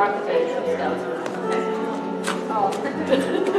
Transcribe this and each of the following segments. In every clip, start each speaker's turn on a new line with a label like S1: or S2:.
S1: architecture stuff. Oh.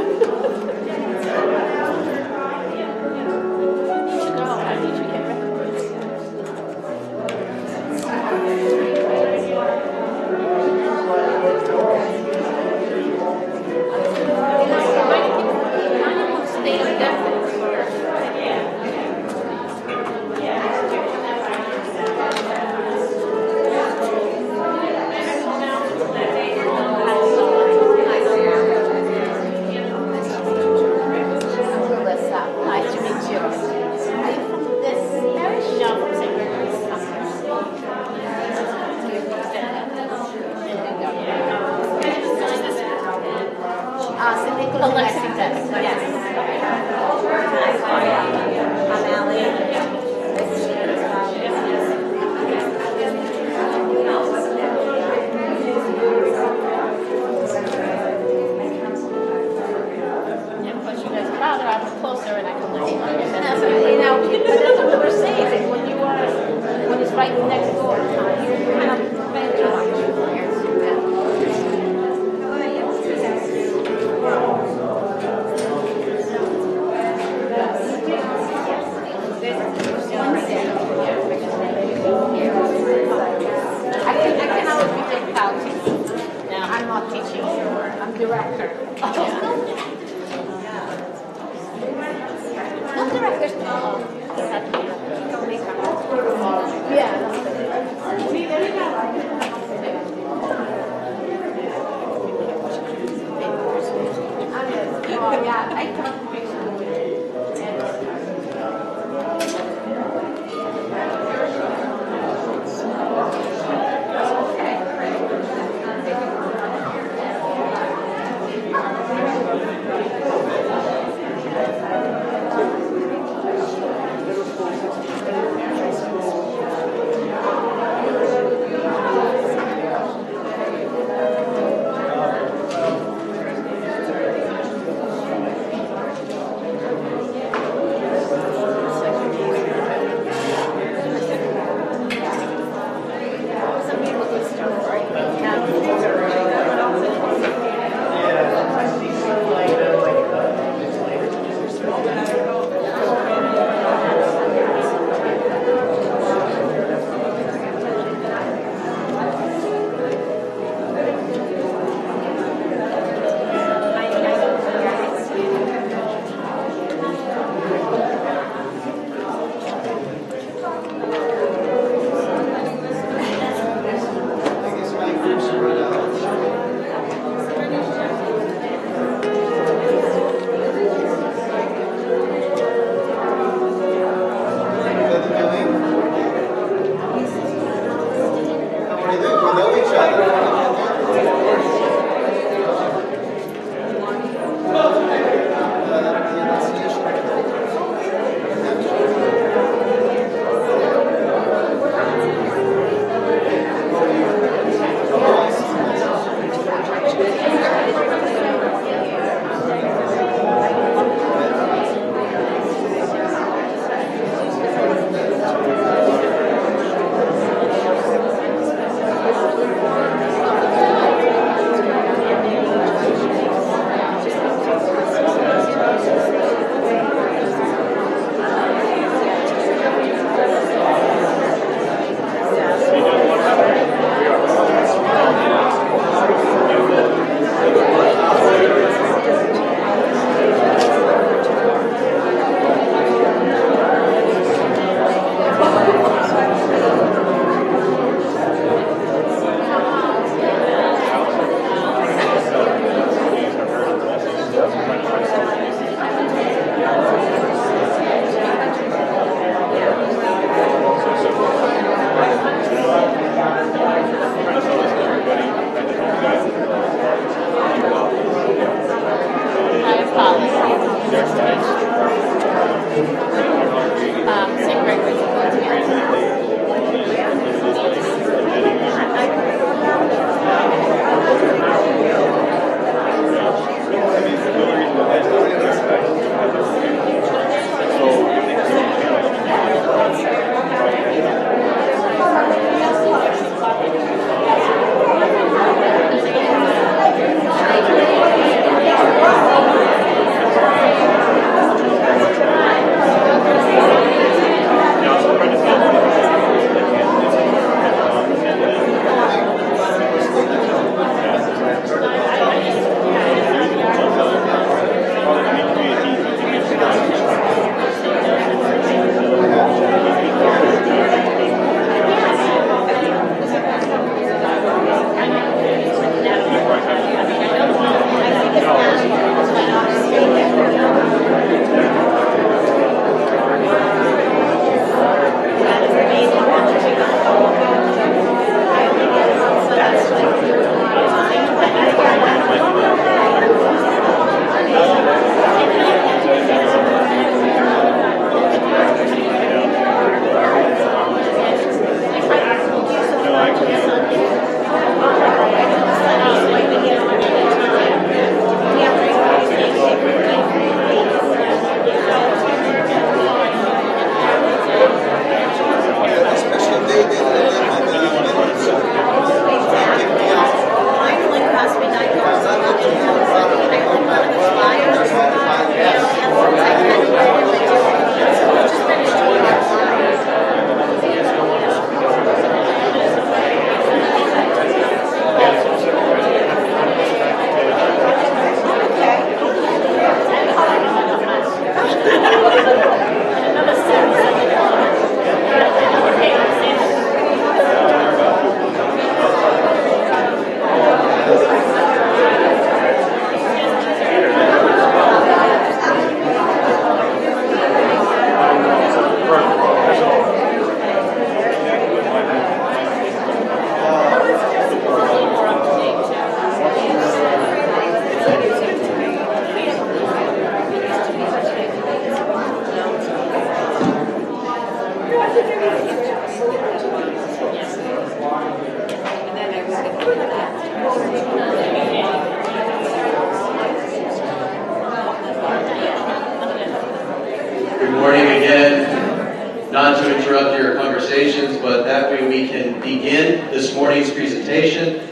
S2: begin this morning's presentation.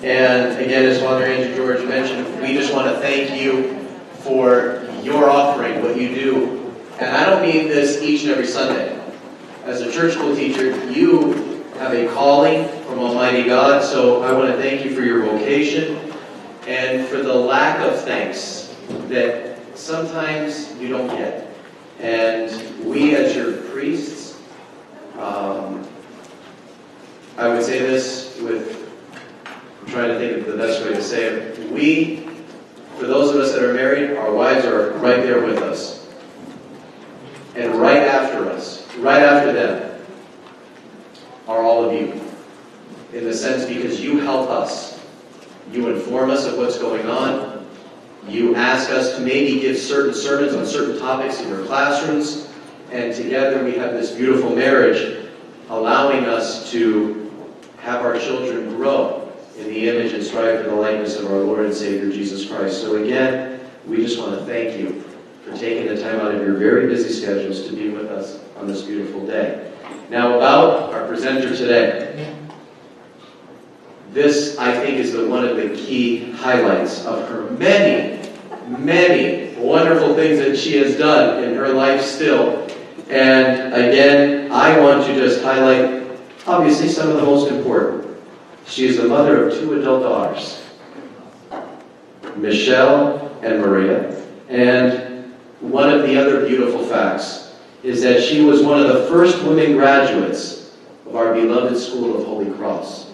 S2: And again, as Father Andrew George mentioned, we just want to thank you for your offering, what you do. And I don't mean this each and every Sunday. As a church school teacher, you have a calling from Almighty God, so I want to thank you for your vocation and for the lack of thanks that sometimes you don't get. And we as your priests, I would say this with, I'm trying to think of the best way to say it. We, for those of us that are married, our wives are right there with us. And right after us, right after them, are all of you. In the sense because you help us. You inform us of what's going on. You ask us to maybe give certain sermons on certain topics in your classrooms. And together we have this beautiful marriage, allowing us to have our children grow in the image and strive for the likeness of our Lord and Savior Jesus Christ. So again, we just want to thank you for taking the time out of your very busy schedules to be with us on this beautiful day. Now about our presenter today. This, I think, is one of the key highlights of her many, many wonderful things that she has done in her life still. And again, I want to just highlight, obviously, some of the most important. She is the mother of 2 adult daughters, Michelle and Maria. And one of the other beautiful facts is that she was one of the first women graduates of our beloved School of Holy Cross.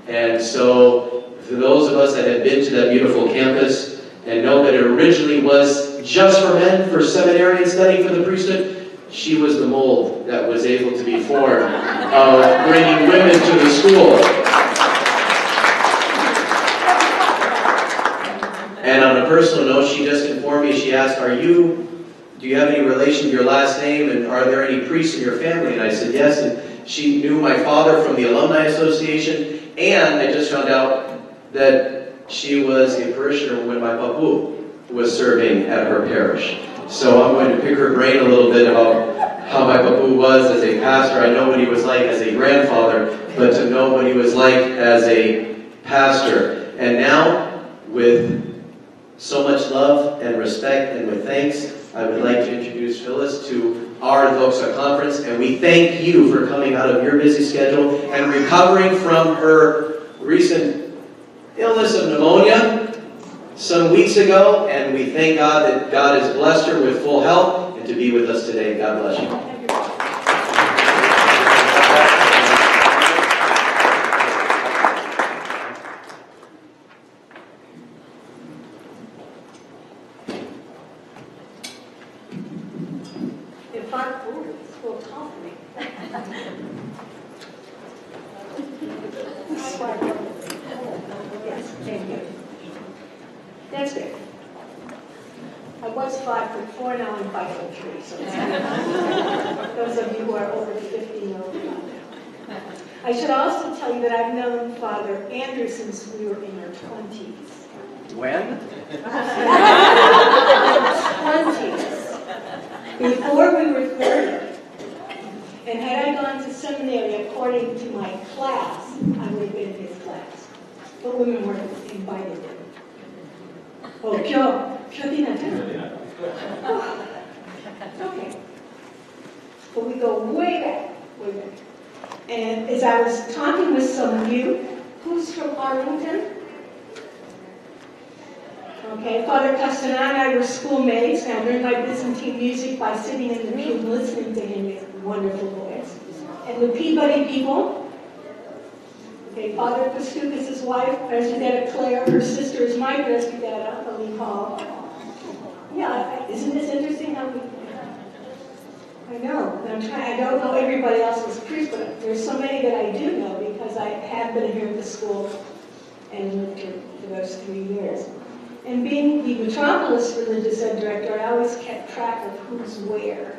S2: And so, for those of us that have been to that beautiful campus and know that it originally was just for men, for seminary and studying for the priesthood, she was the mold that was able to be formed of bringing women to the school. And on a personal note, she just informed me, she asked, do you have any relation to your last name, and are there any priests in your family? And I said, yes, and she knew my father from the Alumni Association, and I just found out that she was a parishioner when my papu was serving at her parish. So I'm going to pick her brain a little bit about how my papu was as a pastor. I know what he was like as a grandfather, but to know what he was like as a pastor. And now, with so much love and respect and with thanks, I would like to introduce Phyllis to our DOXA conference, and we thank you for coming out of your busy schedule and recovering from her recent illness of pneumonia some weeks ago, and we thank God that God has blessed her with full health and to be with us today. God bless you.
S3: That's good. I was 5'4", now I'm 5'3", so those of you who are over 50 know that. I should also tell you that I've known Father Andrew since we were in our 20s.
S2: When?
S3: 20s. Before we were 30. And had I gone to seminary according to my class, I would have been in his class. But women weren't invited in. Oh, okay. But we go way back, way back. And as I was talking with some of you, who's from Arlington? Okay, Father Castellan and I were schoolmates, and I learned my Byzantine music by sitting in the pew listening to him, his wonderful voice. And the Peabody people, okay, Father Pastukas, his wife, Presbytera Claire, her sister is my Presbytera, Holy Paul. Yeah, isn't this interesting how we... I know, and I don't know everybody else's priest, but there's so many that I do know because I have been here at the school and lived here for those 3 years. And being the Metropolis Religious Ed Director, I always kept track of who's where.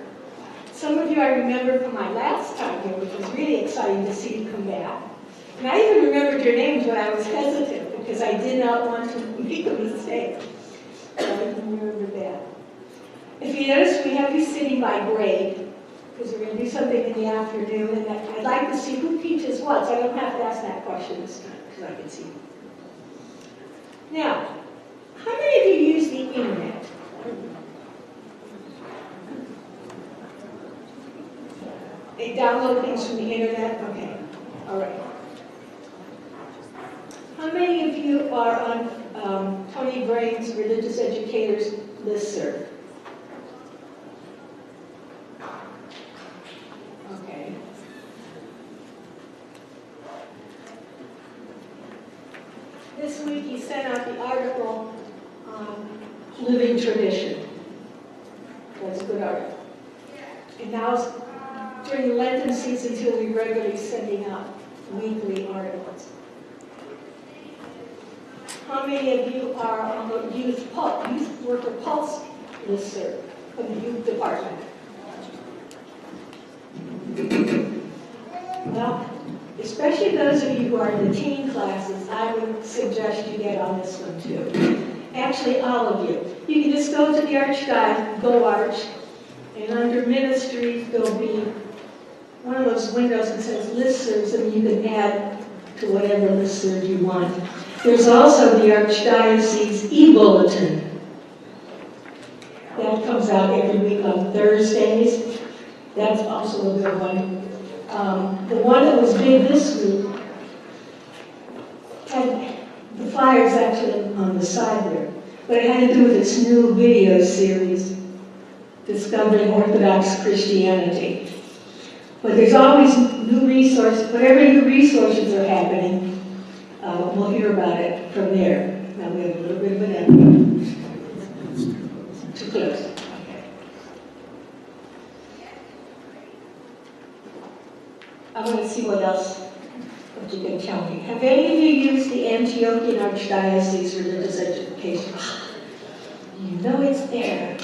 S3: Some of you I remember from my last time here, which was really exciting to see you come back. And I even remembered your names, but I was hesitant because I did not want to make a mistake. So I didn't remember that. If you notice, we have you sitting by grade. because we're going to do something in the afternoon, and I'd like to see who teaches what, so I don't have to ask that question this time, because I can see. Now, how many of you use the internet? They download things from the internet? Okay, all right. How many of you are on Tony Brain's Religious Educators listserv? Okay. This week he sent out the article on living tradition. That's a good article. And now during the Lenten season too, we're regularly sending out weekly articles. How many of you are on the Youth Worker Pulse listserv from the youth department? Well, especially those of you who are in the teen classes, I would suggest you get on this one too. Actually, all of you. You can just go to the Arch Guide, Go Arch, and under Ministries, there'll be one of those windows that says listservs, and you can add to whatever listserv you want. There's also the Archdiocese e-bulletin. That comes out every week on Thursdays. That's also a good one. The one that was big this week had the flyers actually on the side there, but it had to do with its new video series, Discovering Orthodox Christianity. But there's always new resources, whatever new resources are happening, we'll hear about it from there. Now we have a little bit of an echo. Too close. Okay. I want to see what you can tell me. Have any of you used the Antiochian Archdiocese Religious Education? You know it's there.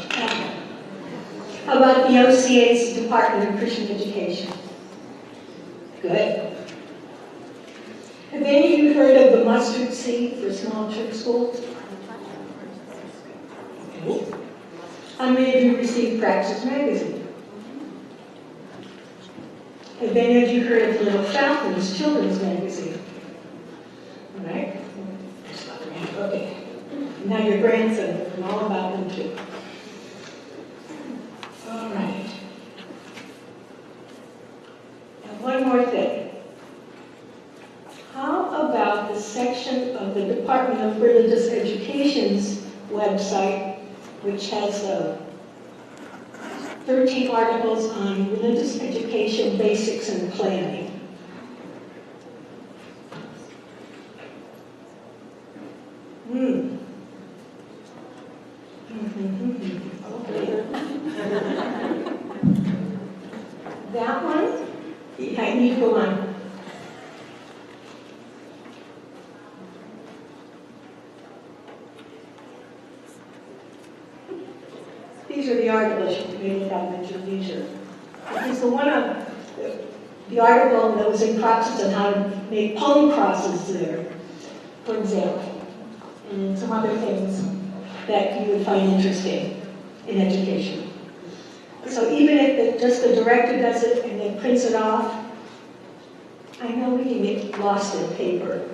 S3: How about the OCA's Department of Christian Education? Good. Have any of you heard of the mustard seed for small church schools? Okay. How many of you received Praxis magazine? Have any of you heard of Little Falcons children's magazine? All right. Okay. Now your grandson will know all about them too. All right. And one more thing. How about the section of the Department of Religious Education's website, which has 13 articles on religious education basics and planning? Okay. That one? I need to go on. These are the articles you may have at your leisure. Here's the one on the article that was in Praxis on how to make palm crosses there, for example, and some other things that you would find interesting in education. So even if just the director does it and then prints it off, I know we can get lost in paper,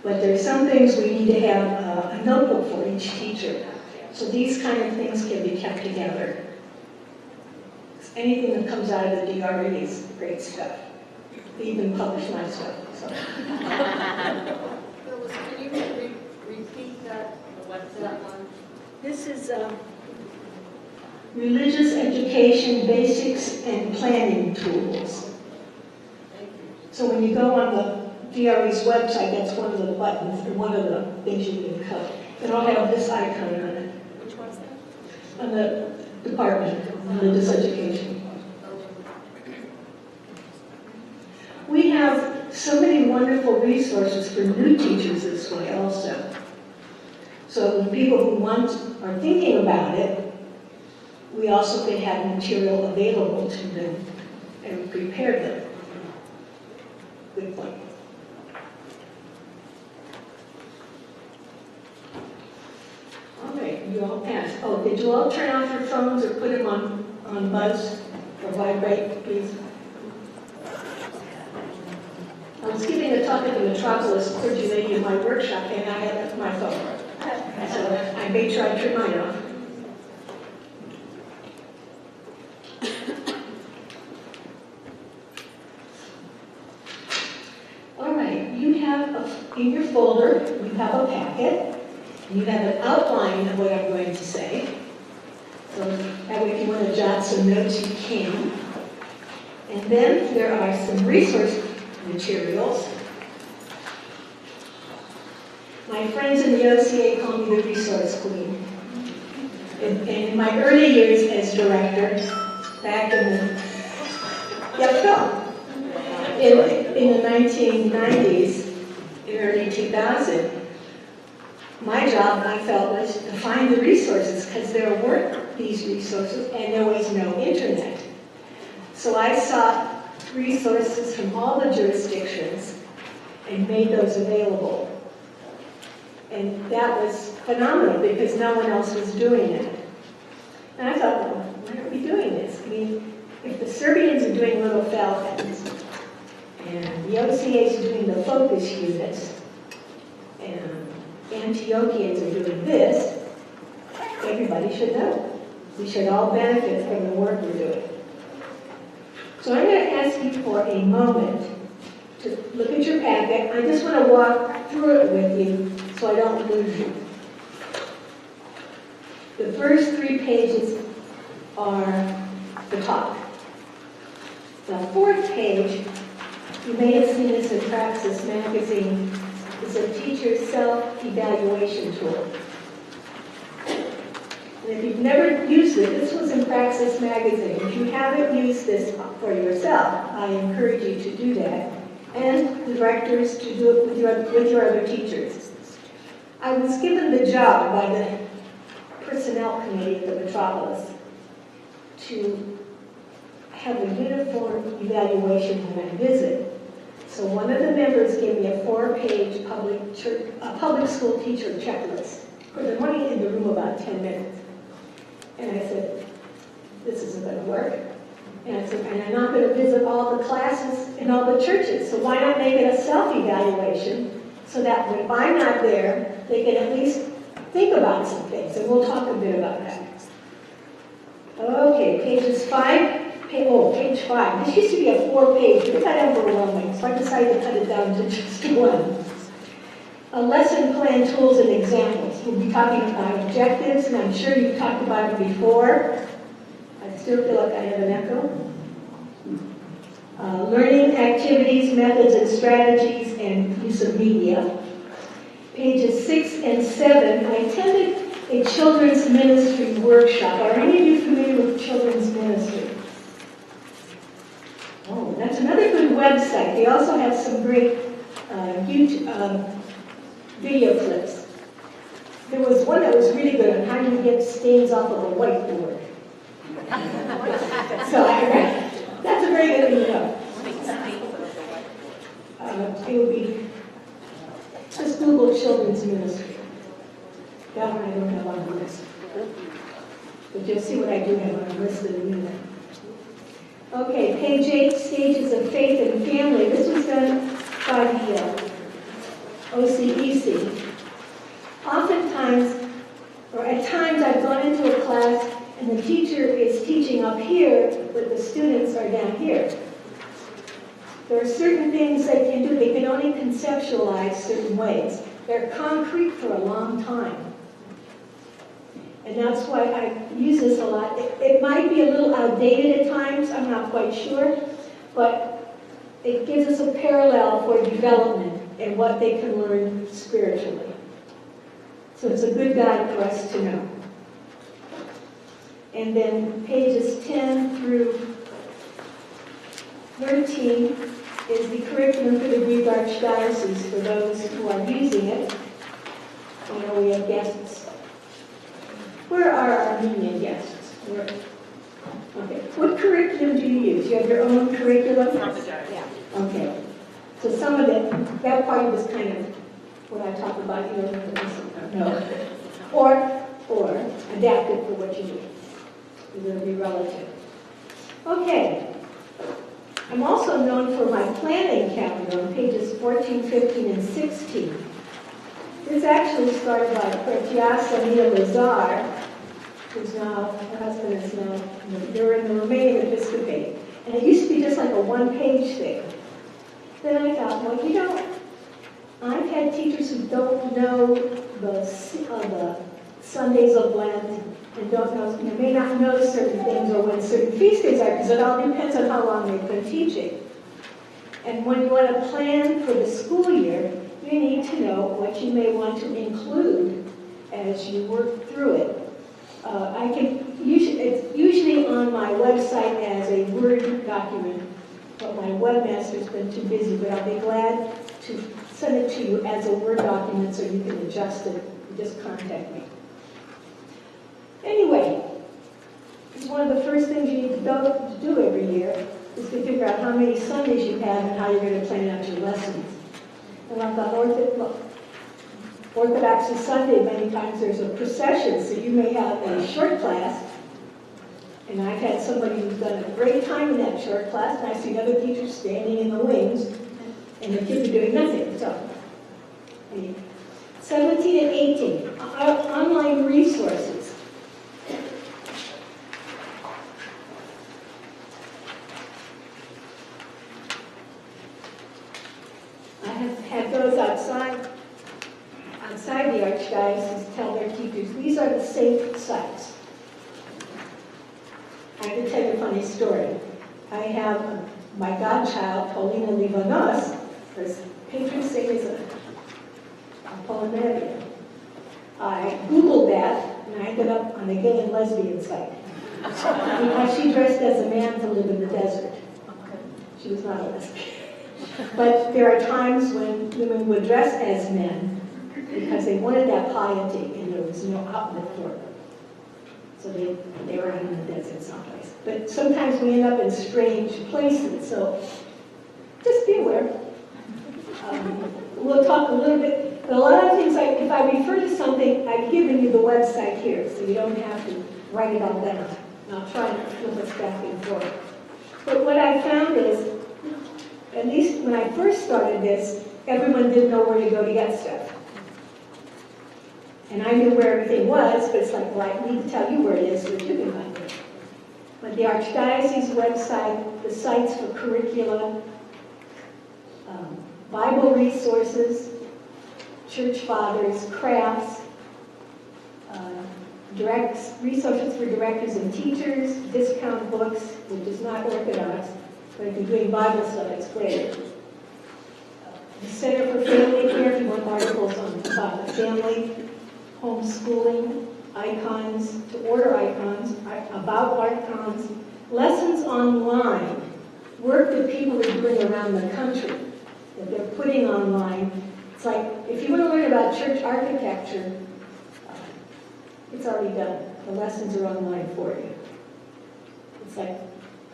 S3: but there's some things we need to have a notebook for each teacher. So these kind of things can be kept together. Anything that comes out of the DRE is great stuff. They even publish my stuff. So.
S1: Phyllis, can you repeat that? What's that one?
S3: This is Religious Education Basics and Planning Tools. So when you go on the DRE's website, that's one of the buttons, and one of the things you can cut. It'll have this icon on it.
S1: Which one's that?
S3: On the Department of Religious Education. We have so many wonderful resources for new teachers this way also. So the people who are thinking about it, we also can have material available to them and prepare them. Good point. All right, you all passed. Oh, did you all turn off your phones or put them on buzz? vibrate, please. I was giving a talk at the Metropolis Clergy Lady in my workshop, and I had left my phone. So I made sure I turned mine off. All right, you have in your folder, you have a packet. You have an outline of what I'm going to say. So that way if you want to jot some notes, you can. And then there are some resource materials. My friends in the OCA call me the resource queen. And in my early years as director, back in the, in the 1990s, in early 2000, my job, I felt, was to find the resources because there weren't these resources and there was no internet. So I sought resources from all the jurisdictions and made those available. And that was phenomenal because no one else was doing that. And I thought, well, why aren't we doing this? I mean, if the Serbians are doing little falcons, and the OCA is doing the focus units, and Antiochians are doing this, everybody should know. We should all benefit from the work we're doing. So I'm going to ask you for a moment to look at your packet. I just want to walk through it with you so I don't lose you. The first 3 pages are the talk. The 4th page, you may have seen this in Praxis magazine, is a teacher's self-evaluation tool. And if you've never used it, this was in Praxis magazine. If you haven't used this for yourself, I encourage you to do that. And the directors to do it with your other teachers. I was given the job by the personnel committee at the Metropolis to have a uniform evaluation when I visit. So one of the members gave me a 4-page public school teacher checklist. Because I'm only in the room about 10 minutes. And I said, this isn't going to work. And I said, and I'm not going to visit all the classes in all the churches, so why not make it a self-evaluation so that when I'm not there, they can at least think about some things, and we'll talk a bit about that. Okay, page 5. This used to be a 4-page, but it got overwhelming, so I decided to cut it down to just 1. A lesson plan, tools, and examples. We'll be talking about objectives, and I'm sure you've talked about it before. I still feel like I have an echo. Learning activities, methods, and strategies, and use of media. Pages 6 and 7, I attended a children's ministry workshop. Are any of you familiar with children's ministry? Oh, that's another good website. They also have some great YouTube video clips. There was one that was really good on how you get stains off of a whiteboard. So that's a very good thing to know. It would be, just Google children's ministry. That one I don't have on the list. But you'll see what I do have on the list in a minute. Okay, page 8, Stages of Faith and Family. This was done by the OCEC. Oftentimes, or at times, I've gone into a class and the teacher is teaching up here, but the students are down here. There are certain things they can do. They can only conceptualize certain ways. They're concrete for a long time. And that's why I use this a lot. It might be a little outdated at times, I'm not quite sure, but it gives us a parallel for development and what they can learn spiritually. So it's a good guide for us to know. And then pages 10 through 13 is the curriculum for the Greek Archdiocese for those who are using it. I know we have guests. Where are our Armenian guests? Okay. What curriculum do you use? You have your own curriculum?
S1: Yeah.
S3: Okay. So some of it, that part was kind of what I talk about, no. Or adapt it for what you need. It will be relative. Okay. I'm also known for my planning calendar on pages 14, 15, and 16. This actually started by Protiasa Mia Lazar, who's now, her husband is now, they're in the Romanian episcopate. And it used to be just like a one-page thing. Then I thought, well, you know, I've had teachers who don't know the Sundays of Lent and don't know, they may not know certain things or when certain feast days are, because it all depends on how long they've been teaching. And when you want to plan for the school year, you need to know what you may want to include as you work through it. It's usually on my website as a Word document, but my webmaster's been too busy, but I'll be glad to send it to you as a Word document so you can adjust it. You just contact me. Anyway, it's one of the first things you need to do every year is to figure out how many Sundays you have and how you're going to plan out your lessons. And like on Orthodox Sunday, many times there's a procession, so you may have a short class, and I've had somebody who's done a great time in that short class, and I've seen other teachers standing in the wings, and the kids are doing nothing. So, 17 and 18, online resources. I have had those outside the Archdiocese tell their teachers, these are the safe sites. I have to tell you a funny story. I have my godchild, Paulina Livanos, her patron saint is Apollinaria. I Googled that, and I ended up on a gay and lesbian site. Because she dressed as a man to live in the desert. She was not a lesbian. But there are times when women would dress as men because they wanted that piety and there was no outlet for it. So they were out in the desert someplace. But sometimes we end up in strange places, so just be aware. We'll talk a little bit, but a lot of things, if I refer to something, I've given you the website here, so you don't have to write it all down. And I'll try to flip us back and forth. But what I found is, at least when I first started this, everyone didn't know where to go to get stuff. And I knew where everything was, but it's like, well, I need to tell you where it is so that you can find it. But the Archdiocese website, the sites for curricula, Bible resources, church fathers, crafts, resources for directors and teachers, discount books, which is not orthodox, but if you're doing Bible study, it's great. The Center for Family Care, if you want articles about the family, homeschooling, icons, to order icons, about icons, lessons online, work that people are doing around the country, that they're putting online. It's like, if you want to learn about church architecture, it's already done. The lessons are online for you. It's like,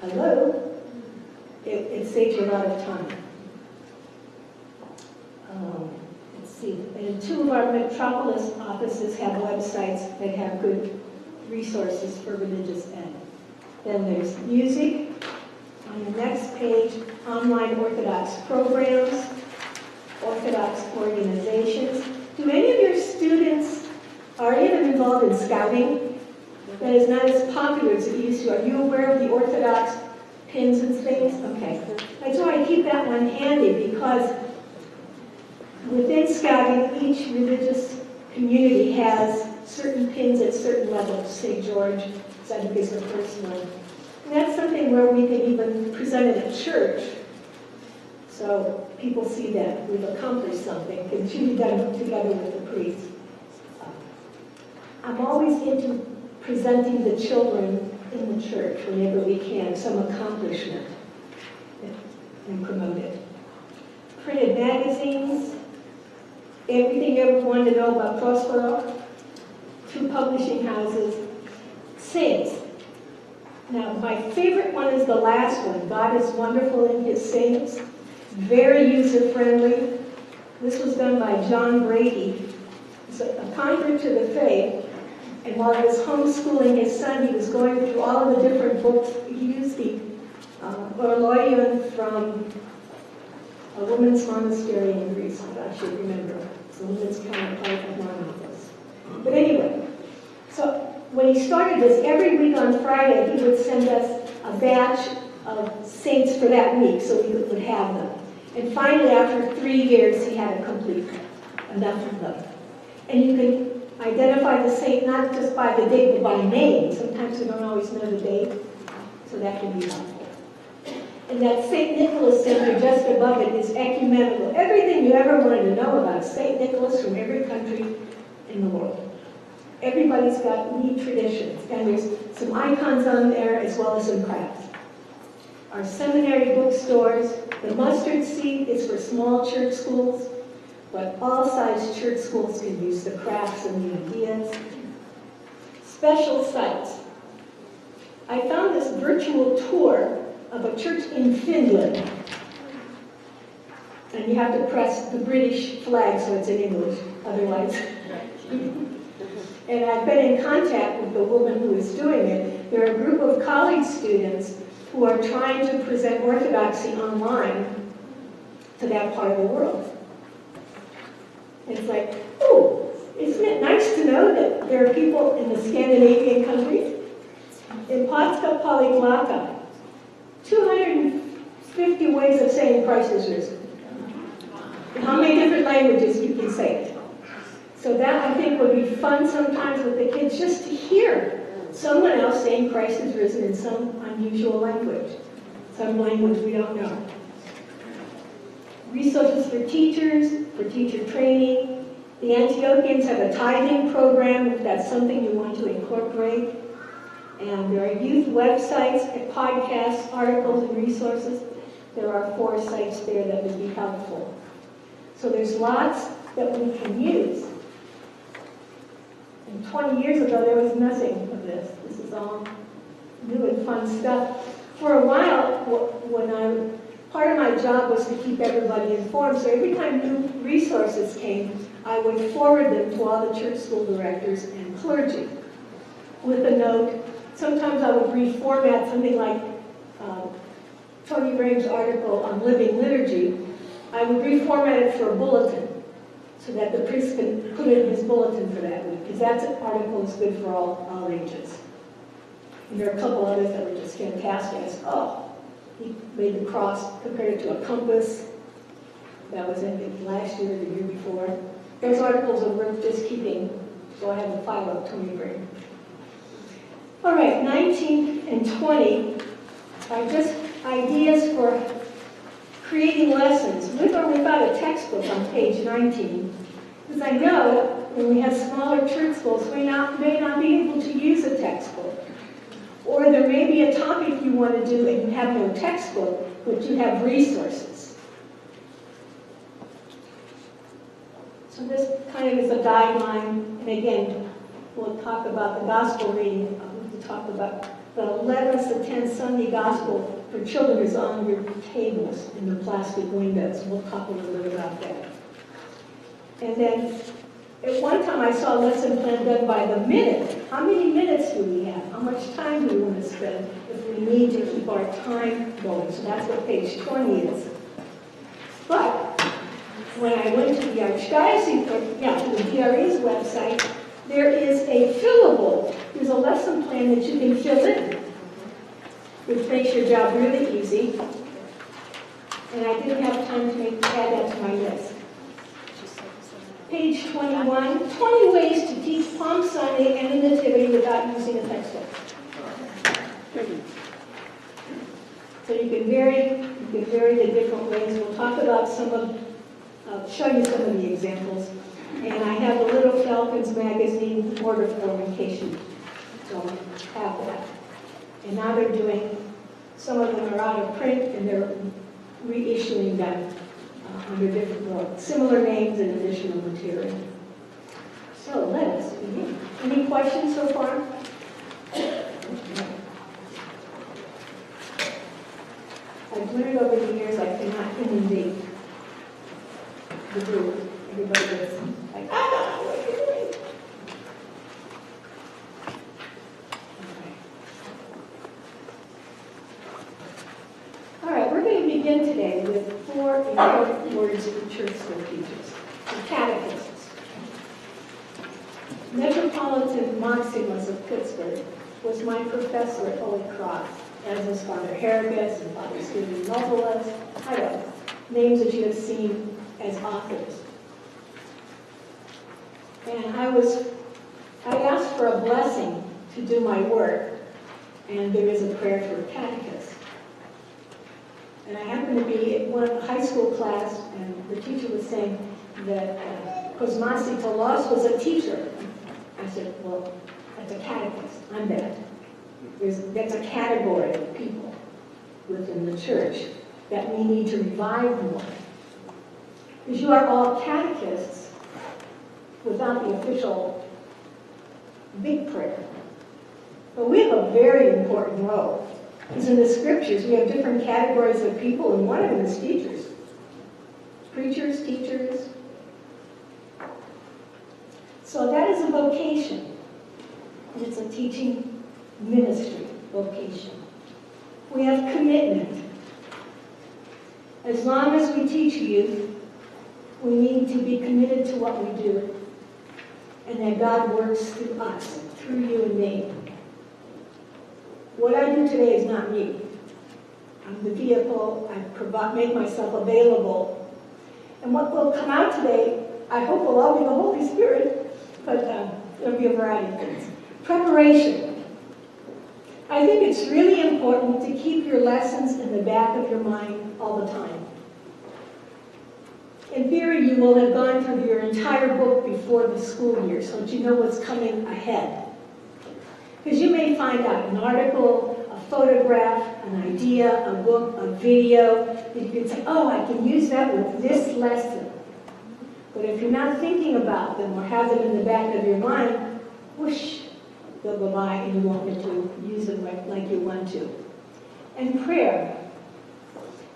S3: hello? It saves you a lot of time. Let's see. And 2 of our metropolis offices have websites that have good resources for religious ed. Then there's music. On the next page, online Orthodox programs, Orthodox organizations. Do any of your students, are any of them involved in scouting? That is not as popular as it used to. Are you aware of the Orthodox pins and things? Okay. That's why I keep that one handy, because within scouting, each religious community has certain pins at certain levels. St. George, I think, is the first one. And that's something where we can even present it at church, so people see that we've accomplished something. It should be done together with the priest. I'm always into presenting the children in the church whenever we can, some accomplishment, and promote it. Printed magazines, everything you ever wanted to know about Prospero, 2 publishing houses, saints. Now, my favorite one is the last one, God is Wonderful in His Saints. Very user-friendly. This was done by John Brady. He's a convert to the faith, And while he was homeschooling his son, he was going through all of the different books. He used the Orloion from a women's monastery in Greece. I should remember. It's a women's counterpart of Monathos. But anyway, so when he started this, every week on Friday, he would send us a batch of saints for that week so we would have them. And finally, after 3 years, he had a complete enough of them. And you can identify the saint not just by the date, but by name. Sometimes we don't always know the date, so that can be helpful. And that St. Nicholas Center just above it is ecumenical. Everything you ever wanted to know about St. Nicholas from every country in the world. Everybody's got neat traditions, and there's some icons on there as well as some crafts. Our seminary bookstores, the mustard seed is for small church schools, but all size church schools can use the crafts and the ideas. Special sites. I found this virtual tour of a church in Finland. And you have to press the British flag so it's in English, otherwise. And I've been in contact with the woman who is doing it. They're a group of college students who are trying to present orthodoxy online to that part of the world. And it's like, oh, isn't it nice to know that there are people in the Scandinavian countries? In Patska Polyglota, 250 ways of saying Christ is risen. And how many different languages you can say it. So that, I think, would be fun sometimes with the kids, just to hear someone else saying Christ is risen in some unusual language, some language we don't know. Resources for teachers, for teacher training. The Antiochians have a tithing program if that's something you want to incorporate. And there are youth websites, podcasts, articles, and resources. There are 4 sites there that would be helpful. So there's lots that we can use. And 20 years ago, there was nothing of this. This is all new and fun stuff. For a while, part of my job was to keep everybody informed. So every time new resources came, I would forward them to all the church school directors and clergy with a note. Sometimes I would reformat something like Tony Graham's article on living liturgy. I would reformat it for a bulletin so that the priest can put it in his bulletin for that week, because that article is good for all ages. And there are a couple others that were just fantastic. I said, oh, he made the cross, compared it to a compass. That was in last year or the year before. Those articles are worth just keeping, so I have a file of Tony Graham. All right, 19 and 20 are just ideas for creating lessons, with or without a textbook on page 19. Because I know when we have smaller church schools, we may not be able to use a textbook. Or there may be a topic you want to do and you have no textbook, but you have resources. So this kind of is a guideline, and again, we'll talk about the gospel reading. We'll talk about the 11th to 10th Sunday gospel for children is on your tables in the plastic windows. We'll talk a little bit about that. And then, at one time I saw a lesson plan done by the minute. How many minutes do we have? How much time do we want to spend if we need to keep our time going? So that's what page 20 is. But when I went to the Archdiocese, to the DRE's website, there is a fillable. There's a lesson plan that you can fill in, which makes your job really easy. And I didn't have time to add that to my list. Page 21, 20 ways to teach Palm Sunday and the Nativity without using a textbook. So you can vary the different ways. We'll talk about I'll show you some of the examples. And I have the Little Falcons magazine order form in case you don't have that. And now they're doing, some of them are out of print and they're reissuing them under different similar names and additional material. So let us begin. Any questions so far? I've learned over the years I cannot inundate the group. Everybody gets like, what are you doing? important words for church school teachers. The catechists. Metropolitan Maximus of Pittsburgh was my professor at Holy Cross, as was Father Harrigus and Father Stephen Novolas. I don't know, names that you have seen as authors. And I asked for a blessing to do my work, and there is a prayer for catechists. And I happened to be at one high school class, and the teacher was saying that Cosmasi Tolos was a teacher. I said, well, that's a catechist. I'm that. That's a category of people within the church that we need to revive more. Because you are all catechists without the official big prayer. But we have a very important role. Because in the scriptures, we have different categories of people, and one of them is teachers. Preachers, teachers. So that is a vocation. It's a teaching ministry vocation. We have commitment. As long as we teach youth, we need to be committed to what we do, and that God works through us, through you and me. What I do today is not me. I'm the vehicle. I make myself available. And what will come out today, I hope will all be the Holy Spirit, but there'll be a variety of things. Preparation. I think it's really important to keep your lessons in the back of your mind all the time. In theory, you will have gone through your entire book before the school year, so that you know what's coming ahead. Because you may find out an article, a photograph, an idea, a book, a video, that you can say, oh, I can use that with this lesson. But if you're not thinking about them or have them in the back of your mind, whoosh, they'll go by and you won't get to use them like you want to. And prayer.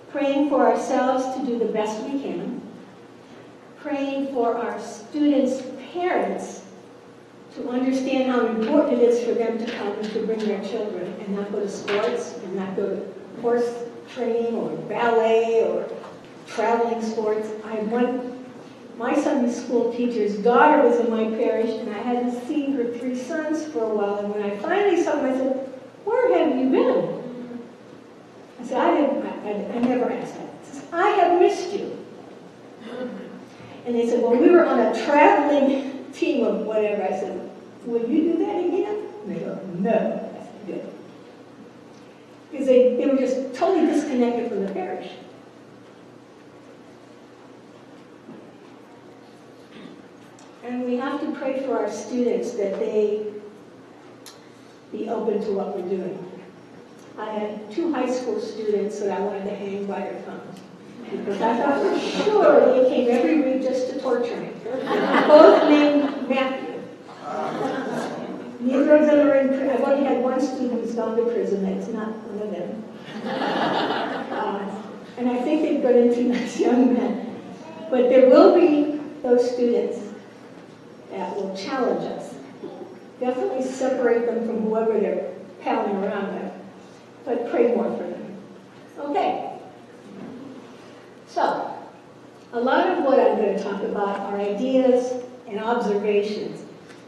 S3: Praying for ourselves to do the best we can. Praying for our students' parents to understand how important it is for them to come and to bring their children and not go to sports and not go to horse training or ballet or traveling sports. I had my Sunday school teacher's daughter was in my parish, and I hadn't seen her 3 sons for a while. And when I finally saw them, I said, where have you been? I said, I never asked that. I said, I have missed you. And they said, well, we were on a traveling team of whatever. I said, will you do that again? And they go, no. I said, good. Because they were just totally disconnected from the parish. And we have to pray for our students that they be open to what we're doing. I had 2 high school students that I wanted to hang by their thumbs. Because I thought for sure they came every week just to torture me. Both named Matthew. Neither of them are in prison. I've only had one student who's gone to prison. That's not one of them. And I think they've got into nice young men. But there will be those students that will challenge us. Definitely separate them from whoever they're palling around with. But pray more for them. Okay. So, a lot of what I'm going to talk about are ideas and observations.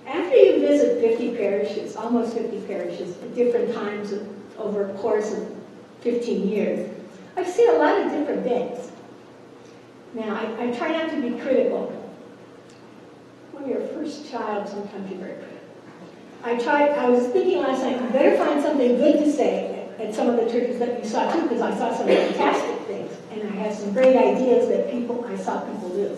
S3: After you visit 50 parishes, almost 50 parishes, at different times over a course of 15 years, I've seen a lot of different things. Now, I try not to be critical. When you're a first child, sometimes you're very critical. I was thinking last night, you better find something good to say at some of the churches that you saw too, because I saw some fantastic things. And I had some great ideas that I saw people do.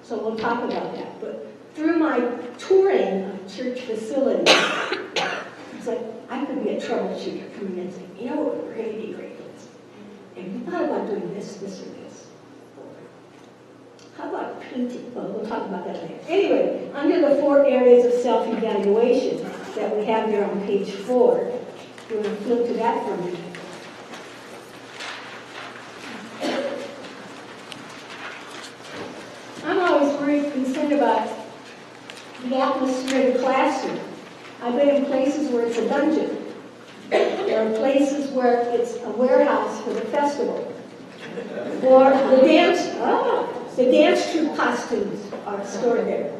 S3: So we'll talk about that. But through my touring of church facilities, it's like I could be a troubleshooter coming in and saying, you know what would really be great for this? And you thought about doing this, this, or this. How about painting? Well, we'll talk about that later. Anyway, under the 4 areas of self-evaluation that we have there on page 4, you want to flip to that for a minute. I'm always very concerned about the atmosphere of the classroom. I've been in places where it's a dungeon. There are places where it's a warehouse for the festival. Or the dance troupe costumes are stored there.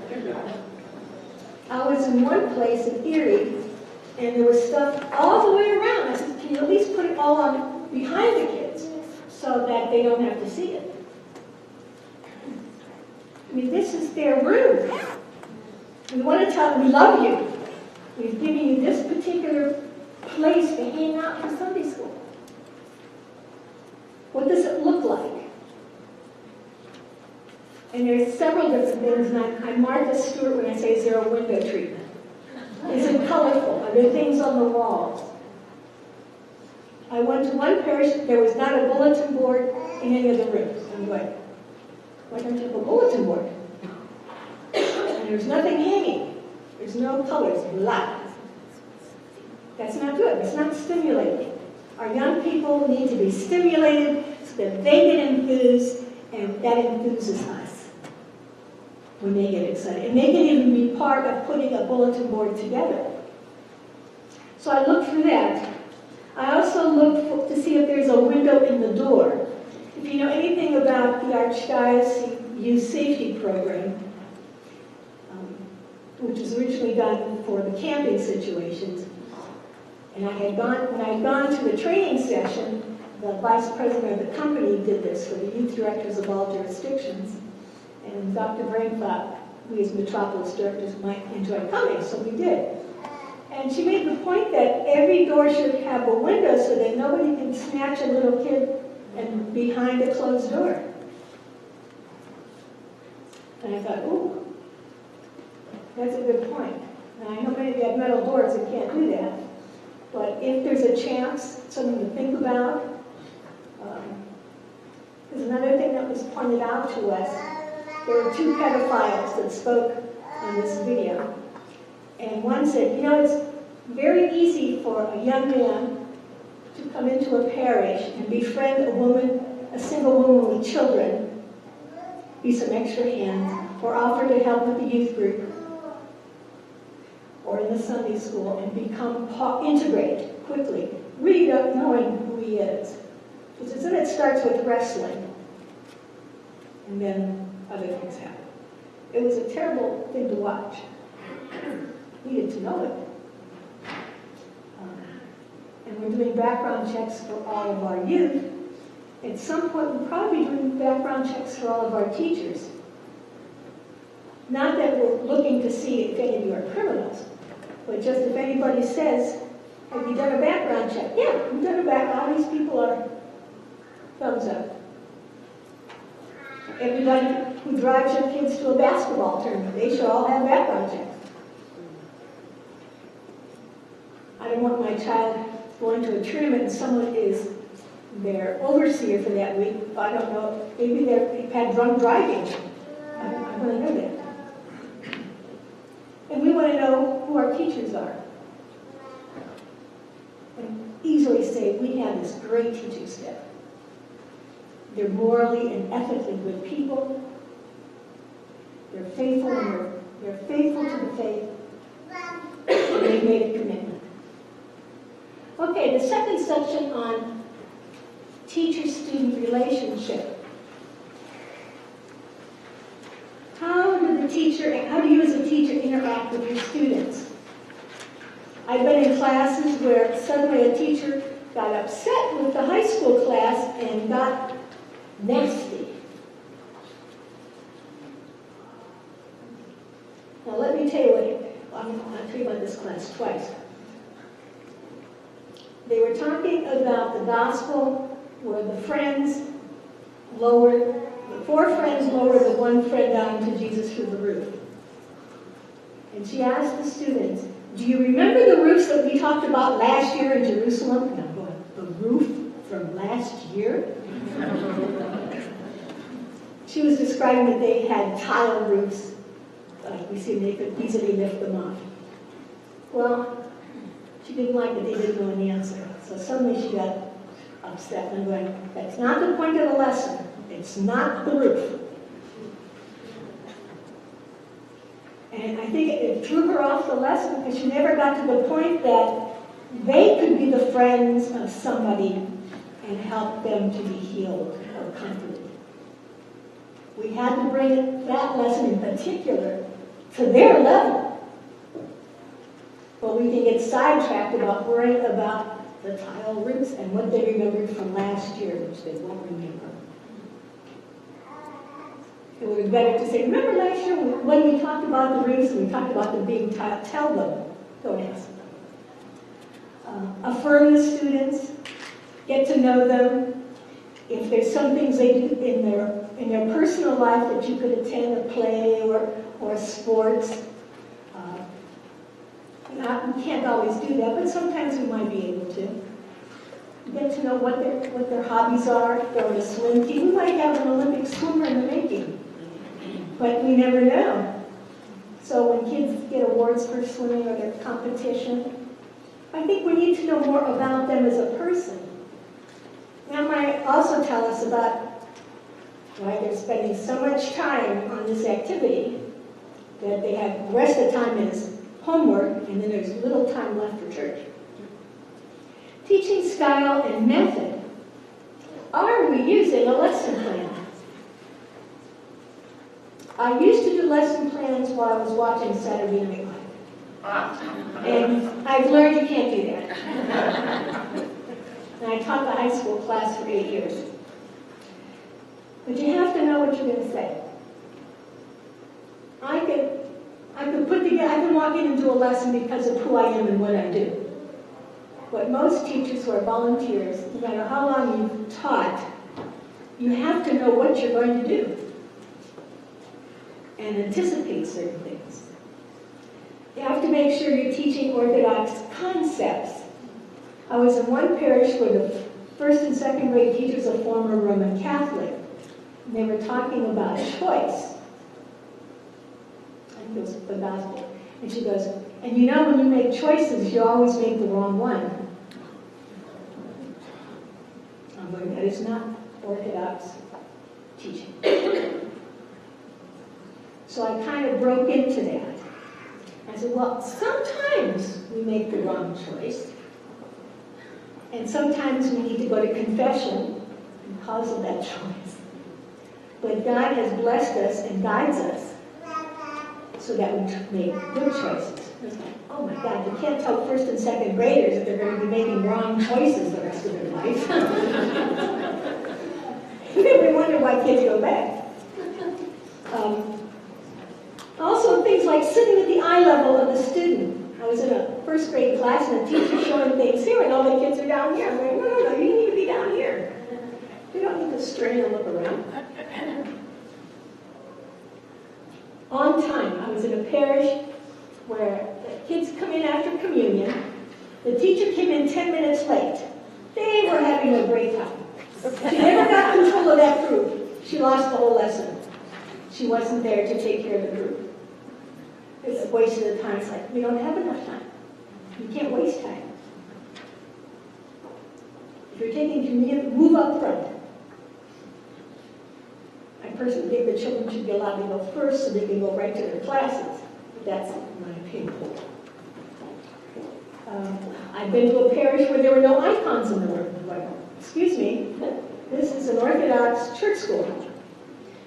S3: I was in one place in Erie, and there was stuff all the way around. I said, can you at least put it all on behind the kids so that they don't have to see it? I mean, this is their room. We want to tell them we love you. We've given you this particular place to hang out for Sunday school. What does it look like? And there's several different things, and I'm Martha Stewart when I say zero window treatment. Is it colorful? Are there things on the walls? I went to one parish, there was not a bulletin board in any of the rooms. I'm going, why don't you have a bulletin board? And there's nothing hanging. There's no colors, black. That's not good. It's not stimulating. Our young people need to be stimulated so that they get enthused, and that enthuses us when they get excited. And they can even be part of putting a bulletin board together. So I look for that. I also look to see if there's a window in the door. If you know anything about the Archdiocese Youth Safety Program, which was originally done for the camping situations, and when I had gone to the training session, the vice president of the company did this for the youth directors of all jurisdictions. And Dr. Brain thought we as Metropolis directors might enjoy coming, so we did. And she made the point that every door should have a window so that nobody can snatch a little kid and behind a closed door. And I thought, ooh, that's a good point. And I know many of you have metal doors and can't do that. But if there's a chance, something to think about. There's another thing that was pointed out to us. There were two pedophiles that spoke on this video. And one said, you know, it's very easy for a young man to come into a parish and befriend a single woman with children, be some extra hands, or offer to help with the youth group, or in the Sunday school, and integrate quickly, really not knowing who he is. She says, then it starts with wrestling, and then other things happen. It was a terrible thing to watch. Needed to know it. And we're doing background checks for all of our youth. At some point, we'll probably be doing background checks for all of our teachers. Not that we're looking to see if any of you are criminals, but just if anybody says, have you done a background check? Yeah, we've done a background. All these people are thumbs up. Everybody who drives your kids to a basketball tournament, they should all have background checks. I don't want my child going to a tournament and someone is their overseer for that week. I don't know, maybe they've had drunk driving. I want to know that. And we want to know who our teachers are. And easily say, we have this great teaching staff. They're morally and ethically good people. They're faithful and they're faithful to the faith. And they've made a commitment. Okay, the second section on teacher-student relationship. How do you as a teacher interact with your students? I've been in classes where suddenly a teacher got upset with the high school class and got nasty. Now let me tell you I'll tell you about this class twice. They were talking about the gospel where the four friends lowered the one friend down to Jesus through the roof. And she asked the students, do you remember the roofs that we talked about last year in Jerusalem? And I'm going, the roof from last year? She was describing that they had tile roofs. Like we see, they could easily lift them off. Well, she didn't like that they didn't know an answer. So suddenly she got upset and going, that's not the point of the lesson. It's not the roof. And I think it threw her off the lesson because she never got to the point that they could be the friends of somebody and help them to be healed felt comforted. We had to bring that lesson in particular to their level. But we can get sidetracked about worrying about the tile roofs and what they remembered from last year, which they won't remember. It would be better to say, remember last year when we talked about the roofs and we talked about them being tile? Tell them, don't ask them. Affirm the students, get to know them. If there's some things they do in their personal life that you could attend, a play or sports, we can't always do that, but sometimes we might be able to. Get to know what their hobbies are. If they're on a swim team, we might have an Olympic swimmer in the making, but we never know. So when kids get awards for swimming or their competition, I think we need to know more about them as a person. That might also tell us about why they're spending so much time on this activity that they have the rest of the time is homework, and then there's little time left for church. Teaching style and method. Are we using a lesson plan? I used to do lesson plans while I was watching Saturday Night Live. And I've learned you can't do that. And I taught the high school class for 8 years. But you have to know what you're going to say. I can walk in and do a lesson because of who I am and what I do. But most teachers who are volunteers, no matter how long you've taught, you have to know what you're going to do and anticipate certain things. You have to make sure you're teaching Orthodox concepts. I was in one parish where the first and second grade teachers are former Roman Catholic. And they were talking about choice. I think it was the gospel. And she goes, and you know when you make choices, you always make the wrong one. I'm going, that is not Orthodox teaching. So I kind of broke into that. I said, well, sometimes we make the wrong choice. And sometimes we need to go to confession because of that choice. But God has blessed us and guides us so that we make good choices. It's like, oh my God, you can't tell first and second graders that they're going to be making wrong choices the rest of their life. We wonder why kids go back. Also, things like sitting at the eye level of the student. I was in a first grade class and the teacher showing things here and all the kids are down here. I'm going, no, you need to be down here. You don't need to strain and look around. On time. I was in a parish where the kids come in after communion. The teacher came in 10 minutes late. They were having a great time. She never got control of that group. She lost the whole lesson. She wasn't there to take care of the group. It's a waste of the time. It's like, we don't have enough time. You can't waste time. If you're taking communion, move up front. I personally think the children should be allowed to go first so they can go right to their classes. But that's my opinion. I've been to a parish where there were no icons in the room. Like, excuse me, this is an Orthodox church school.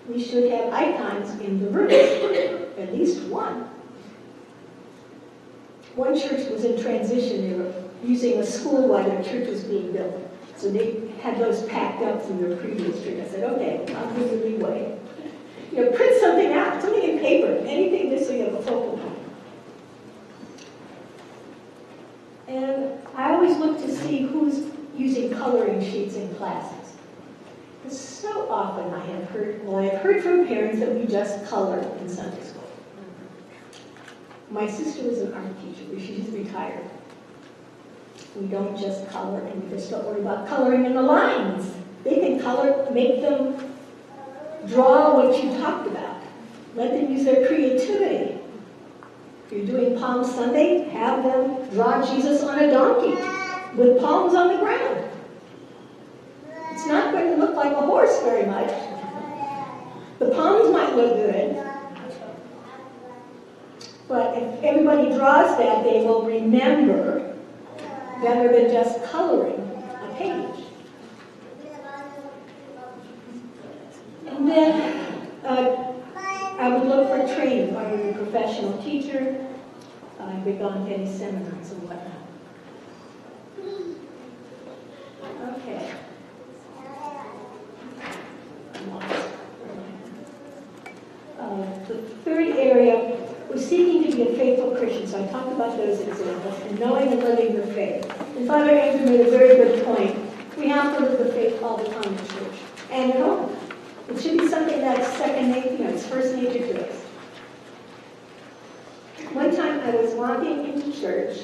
S3: We should have icons in the room, at least one. One church was in transition. They were using a school while their church was being built. So they had those packed up from their previous church. I said, okay, I'll give you leeway. Print something out, something in paper, anything just so you have a focal point. And I always look to see who's using coloring sheets in classes. Because so often I have heard from parents that we just color in Sunday school. My sister was an art teacher, but she's retired. We don't just color, and we just don't worry about coloring in the lines. They can color, make them draw what you talked about. Let them use their creativity. If you're doing Palm Sunday, have them draw Jesus on a donkey with palms on the ground. It's not going to look like a horse very much. The palms might look good. But if everybody draws that, they will remember rather than just coloring a page. I would look for training. If I was a professional teacher, I would go on to any seminars and whatnot. Okay. The third area was seeking to be a faithful Christian. So I talked about those examples, and knowing and living the faith. And Father Andrew made a very good point. We have to live the faith all the time in church and at home. It should be something that's second nature, it's first nature to us. One time I was walking into church,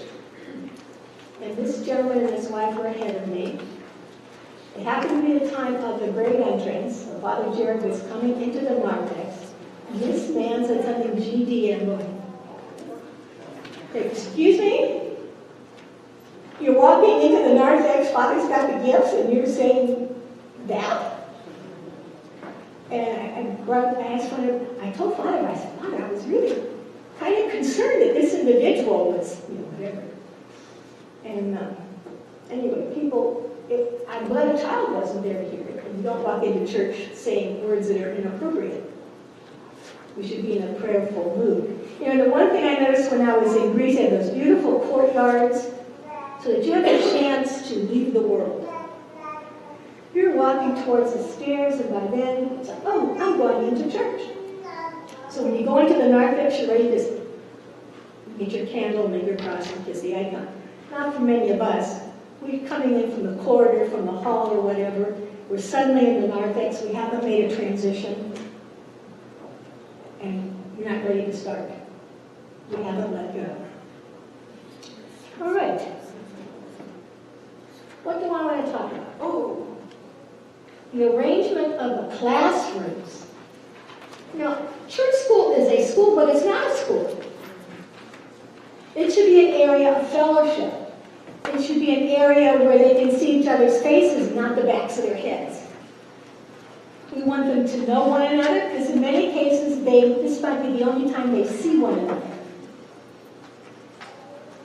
S3: and this gentleman and his wife were ahead of me. It happened to be the time of the great entrance. So Father Jared was coming into the narthex. And this man said something GD, and I'm going, excuse me? You're walking into the narthex, Father's got the gifts, and you're saying that? And I asked Father, I told Father, I said, Father, I was really kind of concerned that this individual was, whatever. And anyway, I'm glad a child wasn't there to hear it. And you don't walk into church saying words that are inappropriate. We should be in a prayerful mood. The one thing I noticed when I was in Greece, they had those beautiful courtyards, so that you have a chance to leave the world. You're walking towards the stairs, and by then, it's like, oh, I'm going into church. So when you go into the narthex, you're ready to get your candle, make your cross, and kiss the icon. Not for many of us. We're coming in from the corridor, from the hall, or whatever. We're suddenly in the narthex. We haven't made a transition. And you're not ready to start. We haven't let go. All right. What do I want to talk about? Oh, the arrangement of the classrooms. Church school is a school, but it's not a school. It should be an area of fellowship. It should be an area where they can see each other's faces, not the backs of their heads. We want them to know one another, because in many cases, this might be the only time they see one another.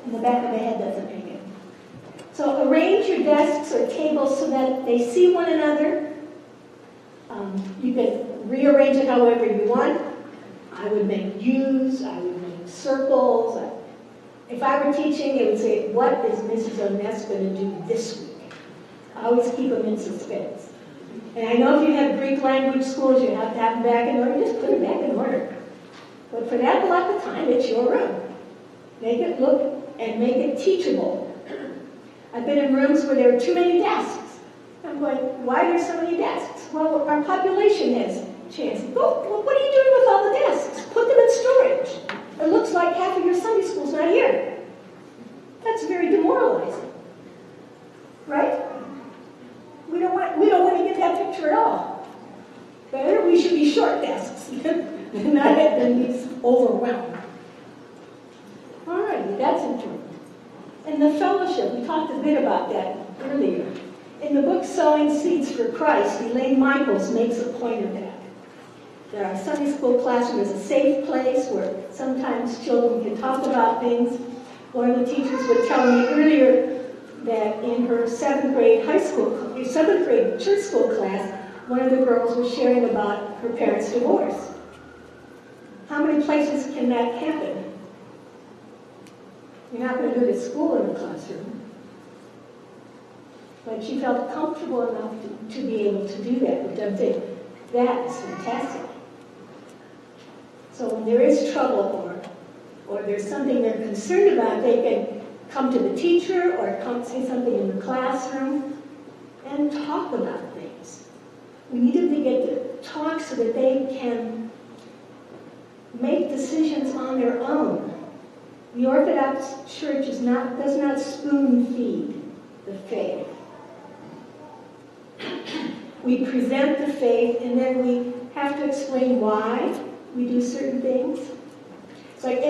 S3: And the back of the head doesn't make it. So arrange your desks or tables so that they see one another. You can rearrange it however you want. I would make U's, I would make circles. If I were teaching, it would say, what is Mrs. Oness going to do this week? I always keep them in suspense. And I know if you have Greek language schools, you have to have them back in order. Just put them back in order. But for that block of time, it's your room. Make it look and make it teachable. I've been in rooms where there are too many desks. I'm going, why are there so many desks? Well, our population has changed. Well, what are you doing with all the desks? Put them in storage. It looks like half of your Sunday school's not here. That's very demoralizing. Right? We don't want to get that picture at all. Better, we should be short desks, not have these overwhelmed. All right, that's important. And the fellowship, we talked a bit about that earlier. In the book Sowing Seeds for Christ, Elaine Michaels makes a point of that. That our Sunday school classroom is a safe place where sometimes children can talk about things. One of the teachers was telling me earlier that in her 7th grade church school class, one of the girls was sharing about her parents' divorce. How many places can that happen? You're not going to do it at school in the classroom. But she felt comfortable enough to be able to do that, which I'm saying, that is fantastic. So when there is trouble or there's something they're concerned about, they can come to the teacher or come say something in the classroom and talk about things. We need them to get to talk so that they can make decisions on their own. The Orthodox Church does not spoon feed the faith. We present the faith and then we have to explain why we do certain things. It's like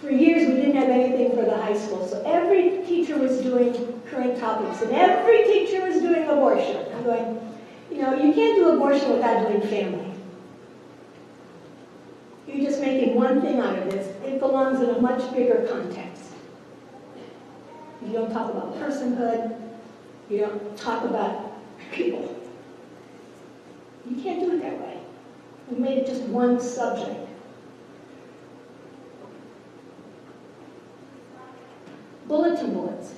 S3: for years we didn't have anything for the high school, so every teacher was doing current topics and every teacher was doing abortion. I'm going, you can't do abortion without doing family. You're just making one thing out of this. It belongs in a much bigger context. You don't talk about personhood. You don't talk about people. You can't do it that way. We made it just one subject. Bulletin boards.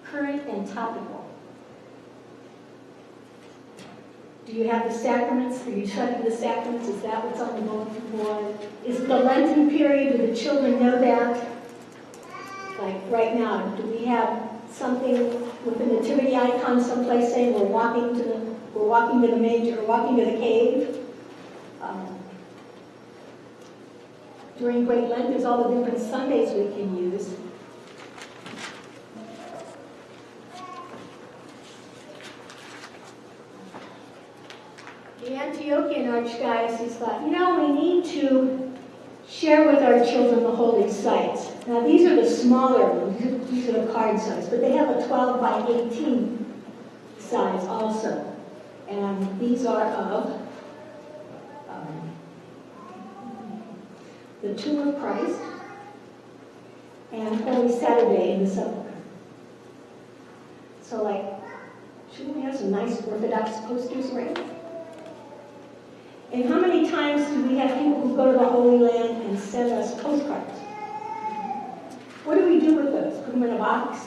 S3: Current and topical. Do you have the sacraments? Are you studying the sacraments? Is that what's on the bulletin board? Is it the Lenten period? Do the children know that? Like right now, do we have something with the nativity icon someplace saying we're walking to the manger, or walking to the cave? During Great Lent, there's all the different Sundays we can use. The Antiochian Archdiocese thought, we need to share with our children the holy sites. Now, these are the smaller ones. These are the card size, but they have a 12 by 18 size also. And these are of the Tomb of Christ and Holy Saturday in the Sepulchre. So, shouldn't we have some nice Orthodox posters around? And how many times do we have people who go to the Holy Land and send us postcards? What do we do with those? Put them in a box?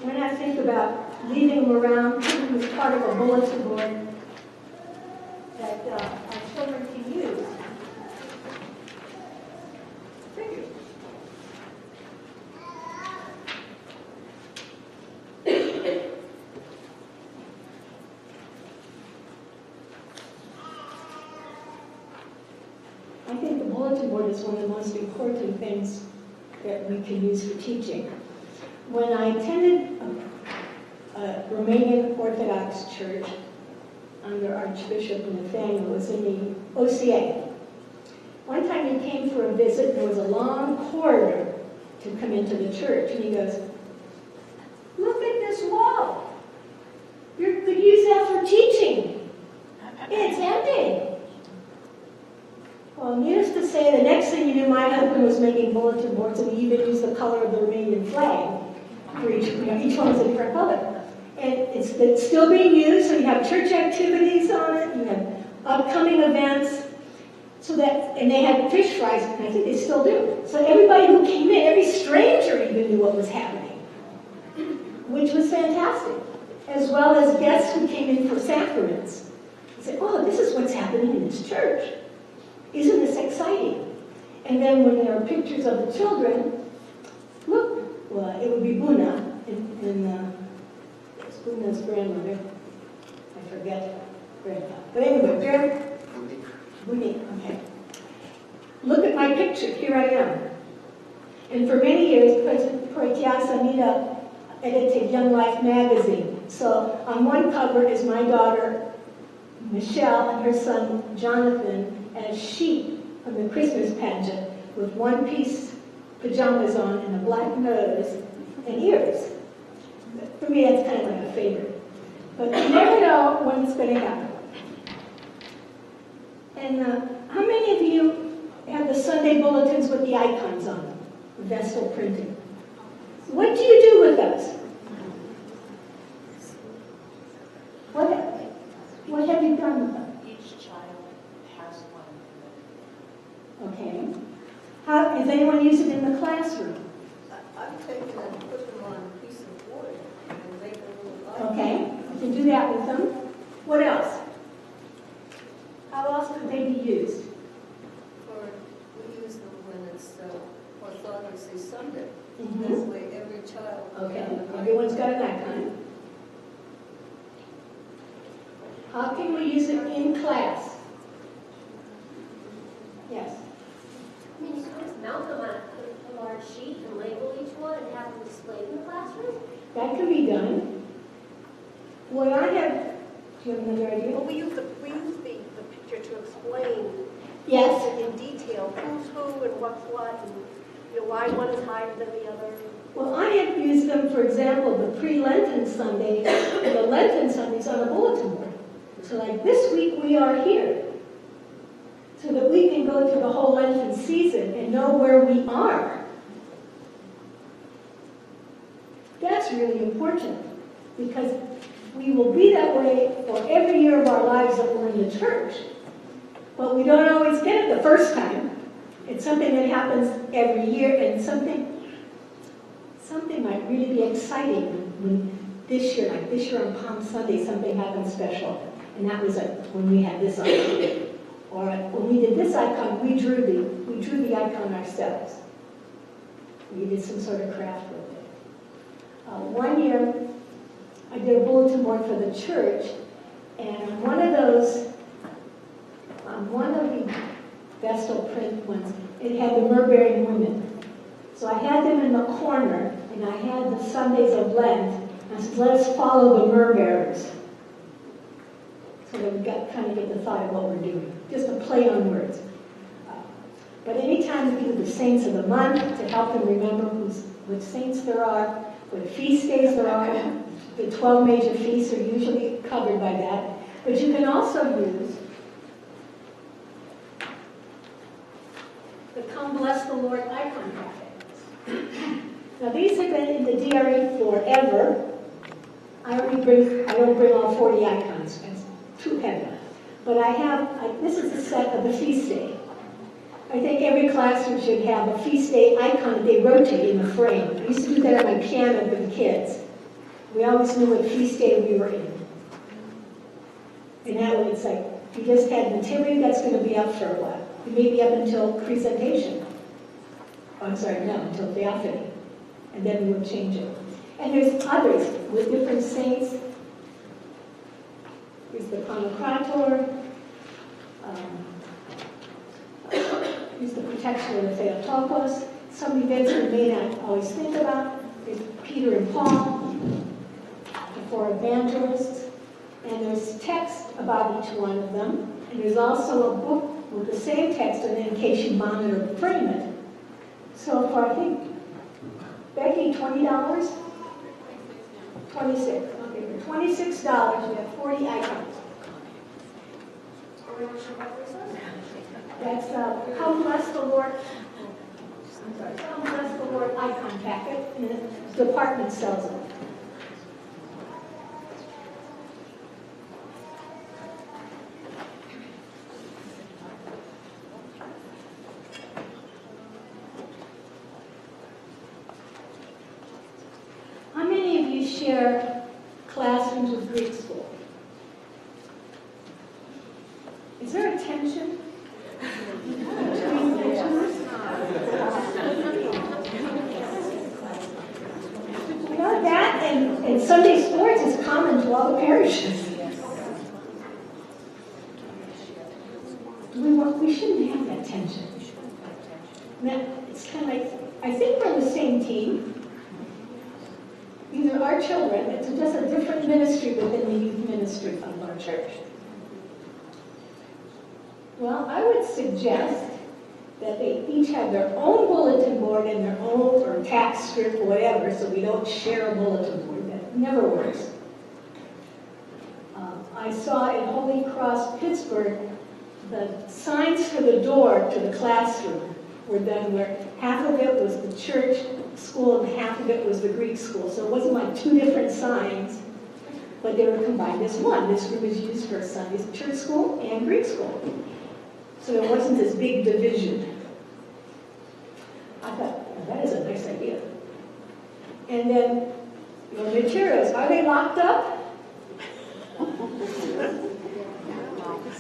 S3: Why not think about leaving them around, putting them as part of a bulletin board that our children can use? I think the bulletin board is one of the most important things that we can use for teaching. When I attended a Romanian Orthodox church under Archbishop Nathaniel, was in the OCA. One time he came for a visit, and there was a long corridor to come into the church, and he goes, "Look at this wall. You could use that for teaching. It's empty." Well, needless to say, the next thing you knew, my husband was making bulletin boards, and he even used the color of the Romanian flag for each one was a different color. And it's still being used, so you have church activities on it, you have upcoming events, and they had fish fries, and I think they still do. So everybody who came in, every stranger even knew what was happening, which was fantastic, as well as guests who came in for sacraments. They said, "Oh, this is what's happening in this church. Isn't this exciting?" And then when there are pictures of the children, look, well, it would be Buna, it's Buna's grandmother. I forget grandpa. But anyway, Buni, okay. Look at my picture, here I am. And for many years, Proitea Samita edited Young Life magazine. So on one cover is my daughter, Michelle, and her son, Jonathan, as sheep from the Christmas pageant with one-piece pajamas on and a black nose and ears. For me, that's kind of like a favorite. But you never know when it's going to happen. And how many of you have the Sunday bulletins with the icons on them, Vestal printing? What do you do with those? What have you done with them? Okay. How is anyone using it in the classroom?
S1: I've taken and put them on a piece of wood and make a little.
S3: Okay, you can do that with them. What else? How else could they be used?
S1: We use them when it's Orthodoxy Sunday.
S3: Mm-hmm.
S1: This way every child.
S3: Okay, everyone's got an icon. How can we use it in class? Yes.
S4: I mean, you could just mount them on a large sheet and label each one and have them displayed in the classroom.
S3: That can be done. What I have, do you have another idea?
S5: Well, we use the picture to explain
S3: Yes.
S5: in detail who's who and what's what, and why one is higher than the other.
S3: Well, I have used them, for example, the pre-Lenten Sunday and the Lenten Sundays on a bulletin board. So like this week we are here, so that we can go through the whole Lenten season and know where we are. That's really important, because we will be that way for every year of our lives that we're in the church. But we don't always get it the first time. It's something that happens every year, and something might really be exciting when this year, like this year on Palm Sunday, something happened special. And that was when we had this icon. Or when we did this icon, we drew the icon ourselves. We did some sort of craft with it. One year, I did a bulletin board for the church, and one of the Vestal print ones, it had the myrrh-bearing women. So I had them in the corner, and I had the Sundays of Lent, and I said, let's follow the myrrh-bearers. So that we kind of get the thought of what we're doing. Just a play on words. But anytime we do the saints of the month to help them remember which saints there are, what feast days there are, the 12 major feasts are usually covered by that. But you can also use the Come Bless the Lord icon packet. Now these have been in the DRE forever. I don't bring all 40 icons. It's too heavy. But this is a set of the feast day. I think every classroom should have a feast day icon that they rotate in the frame. I used to do that at my piano for the kids. We always knew what feast day we were in. And that way it's like, you just had nativity that's going to be up for a while. It may be up until presentation. Oh, I'm sorry, no, until theophany. And then we will change it. And there's others with different saints. Here's the Chronocrator. Here's the protection of the Theotokos. Some events we may not always think about. There's Peter and Paul, the 4 evangelists. And there's text about each one of them. And there's also a book with the same text in it in case you monitor or frame it. So for, I think, Becky, $20? 26. Okay, for $26, we have 40 icons. That's Come Bless the Lord. I'm sorry, Come Bless the Lord icon packet, and the department sells it. How many of you share classrooms with Greek school? Is there a tension? That and Sunday sports is common to all the parishes. We shouldn't have that tension. It's kind of like, I think we're on the same team. These are our children. It's just a different ministry within the youth ministry of our church. Well, I would suggest that they each have their own bulletin board and their own, or tax strip or whatever, so we don't share a bulletin board. That never works. I saw in Holy Cross, Pittsburgh, the signs for the door to the classroom were done where half of it was the church school and half of it was the Greek school. So it wasn't like 2 different signs, but they were combined as one. This room is used for Sunday's church school and Greek school. So there wasn't this big division. I thought, well, that is a nice idea. And then, your materials, are they locked up?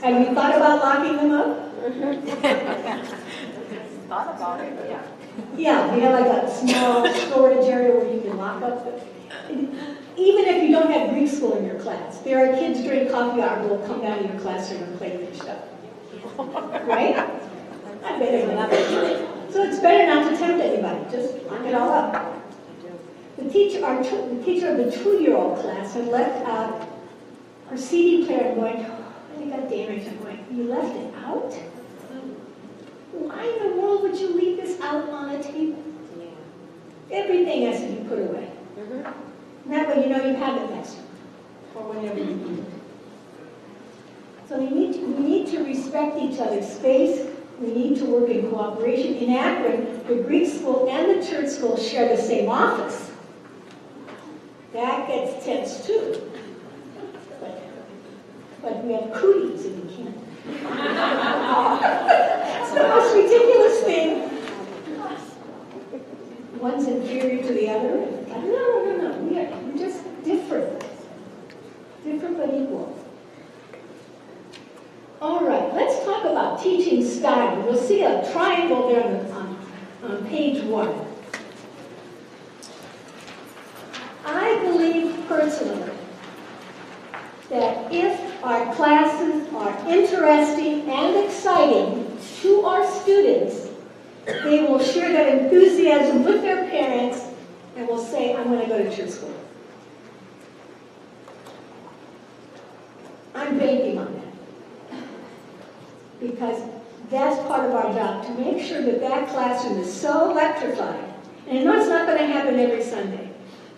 S3: Have you thought about locking them up?
S5: Thought about it, yeah.
S3: Yeah, we have like a small storage area where you can lock up. Even if you don't have Greek school in your class, there are kids during coffee hour who will come down to your classroom and play Greek stuff. Right? I bet it went up. So it's better not to tempt anybody. Just lock it all up. The teacher of the 2-year-old class had left out her CD player and going, oh, I got damaged. I'm going, you left it out? Why in the world would you leave this out on a table? Yeah. Everything has to be put away. And that way you know you have it next time, or whenever you need it. So we need to respect each other's space. We need to work in cooperation. In Akron, the Greek school and the church school share the same office. That gets tense too. but we have cooties in the can. It's the most ridiculous thing. One's inferior to the other. No. We're just different. Different but equal. All right, let's talk about teaching style. You'll see a triangle there on page 1. I believe personally that if our classes are interesting and exciting to our students, they will share that enthusiasm with their parents and will say, I'm going to go to church school. I'm banking on that. Because that's part of our job, to make sure that that classroom is so electrified. And I know it's not going to happen every Sunday.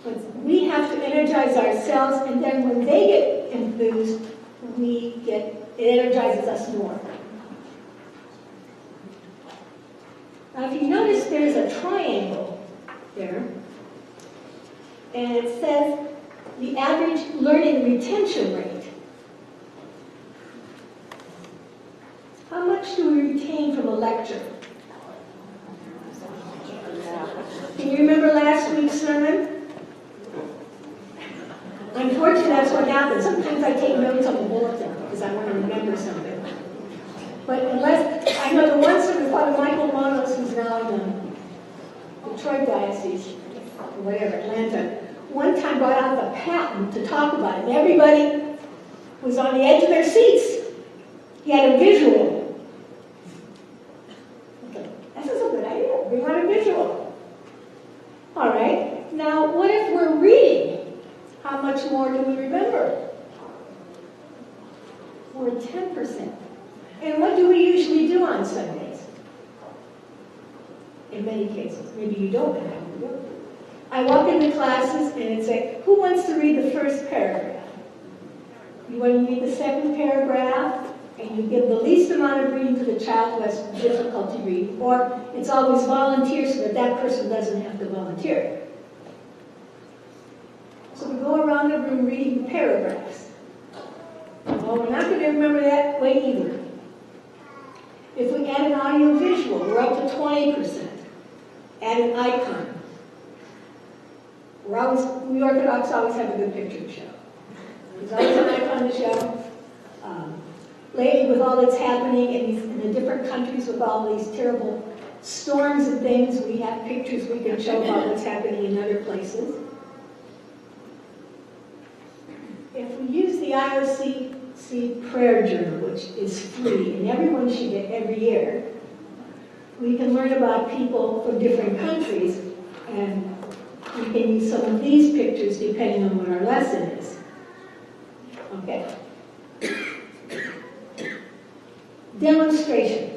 S3: But we have to energize ourselves, and then when they get enthused, it energizes us more. Now, if you notice, there's a triangle there, and it says the average learning retention rate. How much do we retain from a lecture? Can you remember last week's sermon? Unfortunately, that's what happens. Sometimes I take notes on the bulletin because I want to remember something. But I know the one sermon, Father Michael Monos, who's now in the Detroit Diocese, or whatever, Atlanta, one time brought out the patent to talk about it. And everybody was on the edge of their seats. He had a visual. Okay, this is a good idea. Bring out a visual. All right. Now, what if we're reading? How much more do we remember? We're 10%. And what do we usually do on Sundays? In many cases. Maybe you don't have to do it. I walk into classes and it's like, who wants to read the first paragraph? You want to read the second paragraph, and you give the least amount of reading to the child who has difficulty reading. Or it's always volunteer so that that person doesn't have to volunteer. So we go around the room reading paragraphs. Well, we're not going to remember that way either. If we add an audio visual, we're up to 20%. Add an icon. We Orthodox always have a good picture to show. There's always an icon to show. Lately, with all that's happening in the different countries with all these terrible storms and things, we have pictures we can show about what's happening in other places. If we use the IOCC prayer journal, which is free, and everyone should get every year, we can learn about people from different countries, and we can use some of these pictures depending on what our lesson is. Okay. Demonstration.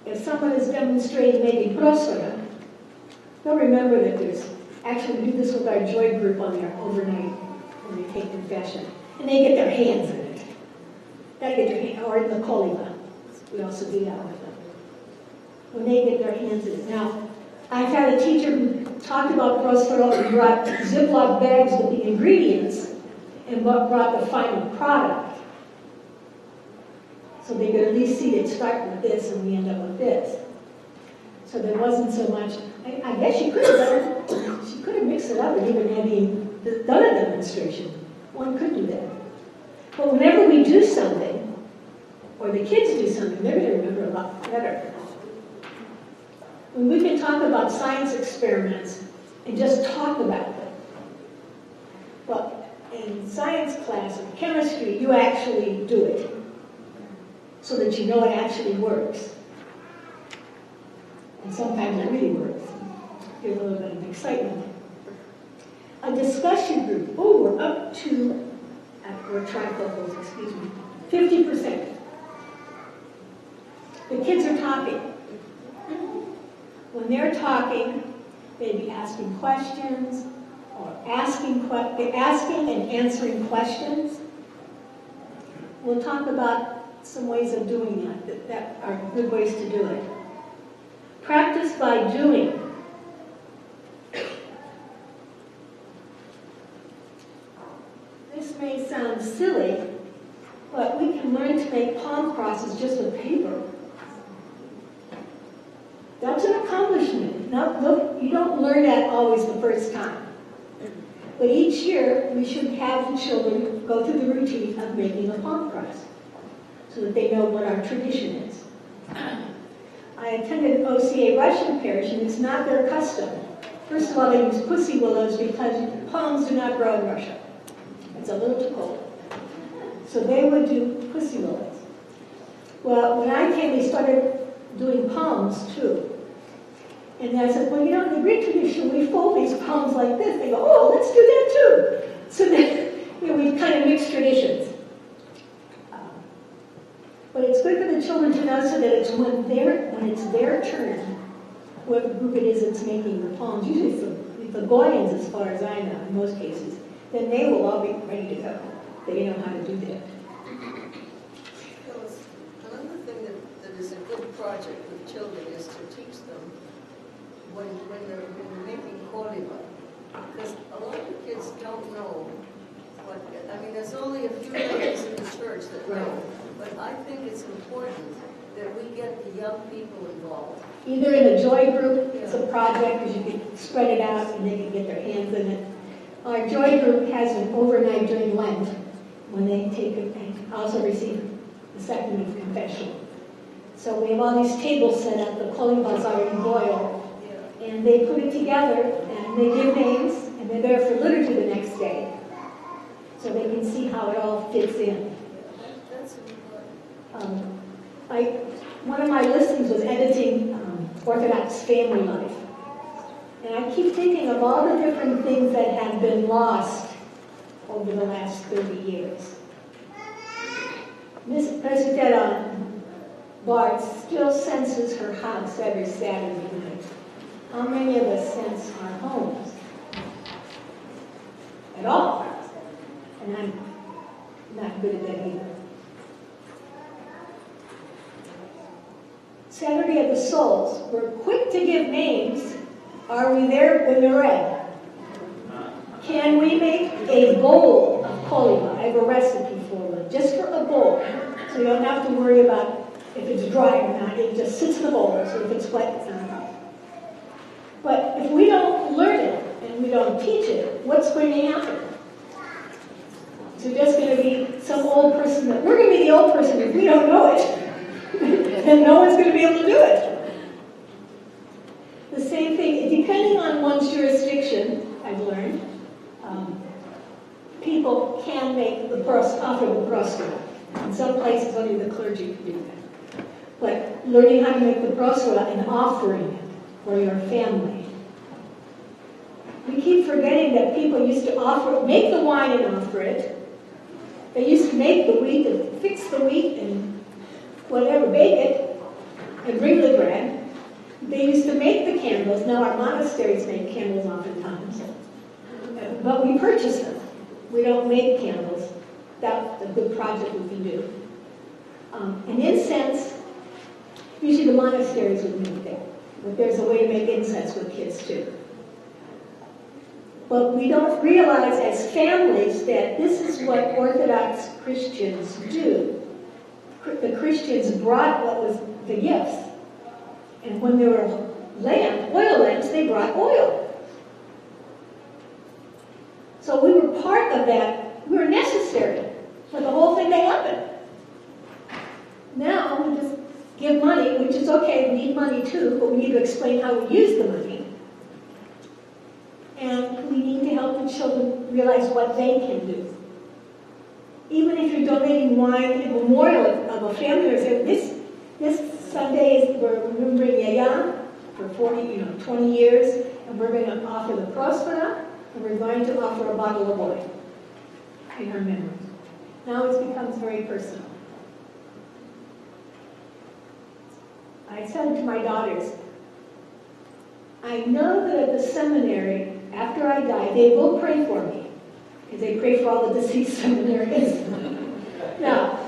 S3: If someone is demonstrating maybe Prospera, they'll remember that there's actually, we do this with our joy group on their overnight when they take confession. And they get their hands in it. Gotta get your hand, or in the koliva. We also do that with them. When they get their hands in it. Now, I've had a teacher who talked about Prospero and brought Ziploc bags with the ingredients and brought the final product. So they could at least see they'd start with this and we end up with this. So there wasn't so much, I guess she could have done it. She could have mixed it up and even done a demonstration. One could do that. But whenever we do something, or the kids do something, they're going to remember a lot better. When we can talk about science experiments and just talk about them. But in science class, in chemistry, you actually do it so that you know it actually works. And sometimes it really works. There's a little bit of excitement. A discussion group. Oh, we're up to, we're trifocals, excuse me, 50%. The kids are talking. When they're talking, they'd be asking questions, or asking and answering questions. We'll talk about some ways of doing that are good ways to do it. Practice by doing. may sound silly, but we can learn to make palm crosses just with paper. That's an accomplishment. Now, look, you don't learn that always the first time. But each year, we should have the children go through the routine of making a palm cross so that they know what our tradition is. I attended an OCA Russian parish, and it's not their custom. First of all, they use pussy willows because palms do not grow in Russia. It's a little too cold. So they would do pussy willows. Well, when I came, they started doing palms too. And I said, well, you know, in the Greek tradition, we fold these palms like this. They go, oh, let's do that too. So then, you know, we kind of mix traditions. But it's good for the children to know so that it's when it's their turn, what group it is that's making the palms, usually it's the Goyans as far as I know, in most cases, then they will all be ready to go. They know how to do that.
S1: Phyllis, another thing that is a good project with children is to teach them when they're making koliva. Because a lot of the kids don't know what, I mean, there's only a few ladies in the church that know. But I think it's important that we get the young people involved.
S3: Either in a joy group, it's a project, because you can spread it out and they can get their hands in it. Our joy group has an overnight during Lent when they take it and also receive the sacrament of confession. So we have all these tables set up, the kolivas are already boiled, and they put it together and they give names and they're there for liturgy the next day. So they can see how it all fits in.
S1: That's
S3: One of my listings was editing Orthodox family life. And I keep thinking of all the different things that have been lost over the last 30 years. Miss Presidenta Bart still senses her house every Saturday night. How many of us sense our homes? At all. And I'm not good at that either. Saturday of the Souls. We're quick to give names. Are we there when they're read? Can we make a bowl of koliva? I have a recipe for it, just for a bowl. So you don't have to worry about if it's dry or not. It just sits in the bowl, so if it's wet, it's not hot. But if we don't learn it and we don't teach it, what's going to happen? So just going to be some old person that we're going to be the old person if we don't know it. And no one's going to be able to do it. The same thing, depending on one's jurisdiction, I've learned, people can make offer the prostra. In some places, only the clergy can do that. But learning how to make the prostra and offering it for your family. We keep forgetting that people used to make the wine and offer it. They used to make the wheat and fix the wheat and whatever, bake it, and bring the bread. They used to make the candles. Now our monasteries make candles oftentimes. But we purchase them. We don't make candles. That's a good project we can do. And incense, usually the monasteries would make that. But there's a way to make incense with kids too. But we don't realize as families that this is what Orthodox Christians do. The Christians brought what was the gifts. And when there were oil lamps, they brought oil. So we were part of that. We were necessary for the whole thing to happen. Now we just give money, which is okay, we need money too, but we need to explain how we use the money. And we need to help the children realize what they can do. Even if you're donating wine in memorial of a family, or say, this Sunday we're remembering Yaya for 20 years, and we're going to offer the prostra, and we're going to offer a bottle of wine in her memory. Now it becomes very personal. I said to my daughters, I know that at the seminary, after I die, they will pray for me, because they pray for all the deceased seminarians. Now,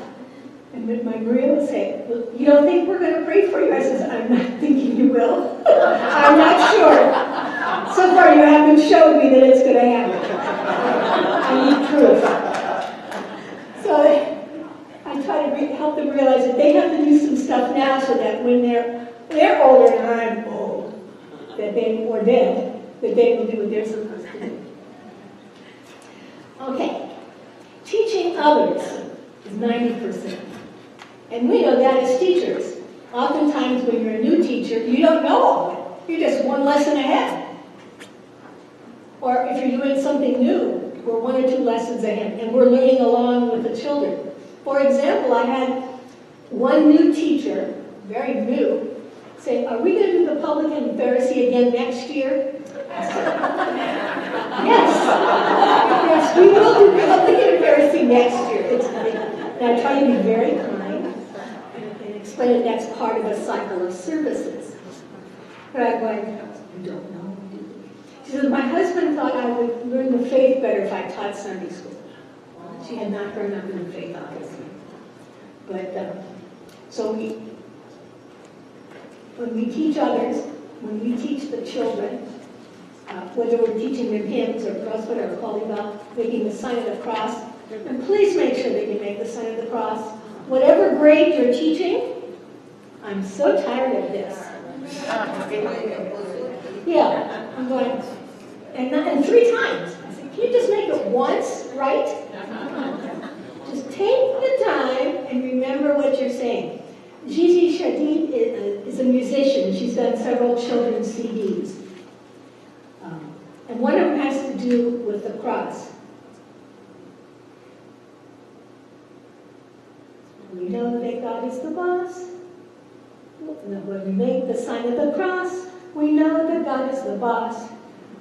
S3: and my Maria would say, well, you don't think we're going to pray for you? I said, I'm not thinking you will. I'm not sure. So far, you haven't showed me that it's going to happen. I need proof. help them realize that they have to do some stuff now so that when they're older and I'm old, that they will do what they're supposed to do. Okay, teaching others is 90%. And we know that as teachers. Oftentimes when you're a new teacher, you don't know all of it. You're just one lesson ahead. Or if you're doing something new, we're 1 or 2 lessons ahead, and we're learning along with the children. For example, I had one new teacher, very new, say, "Are we going to do the publican and Pharisee again next year?" I said, yes. Yes, we will do the publican and Pharisee next year. And I try to be very kind and explain that that's part of a cycle of services. But I'm going, "You don't know." She said, "My husband thought I would learn the faith better if I taught Sunday school." She had not grown up in the faith, obviously. But, so when we teach others, when we teach the children, whether we're teaching them hymns or crossword or calling about making the sign of the cross, and please make sure that you make the sign of the cross. Whatever grade you're teaching, I'm so tired of this. Yeah, I'm going, and 3 times. I said, "Can you just make it once, right? Just take the time and remember what you're saying." Gigi Shadid is a musician. She's done several children's CDs. And one of them has to do with the cross. We know that God is the boss. When we make the sign of the cross, we know that God is the boss.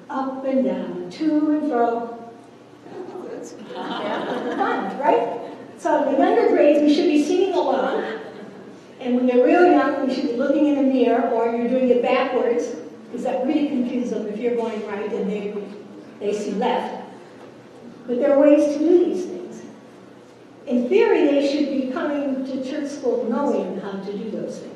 S3: Up and down, to and fro. Fun, right? So in the younger grades, we should be singing along. And when they're real young, we should be looking in the mirror, or you're doing it backwards, because that really confuses them if you're going right and they see left. But there are ways to do these things. In theory, they should be coming to church school knowing how to do those things.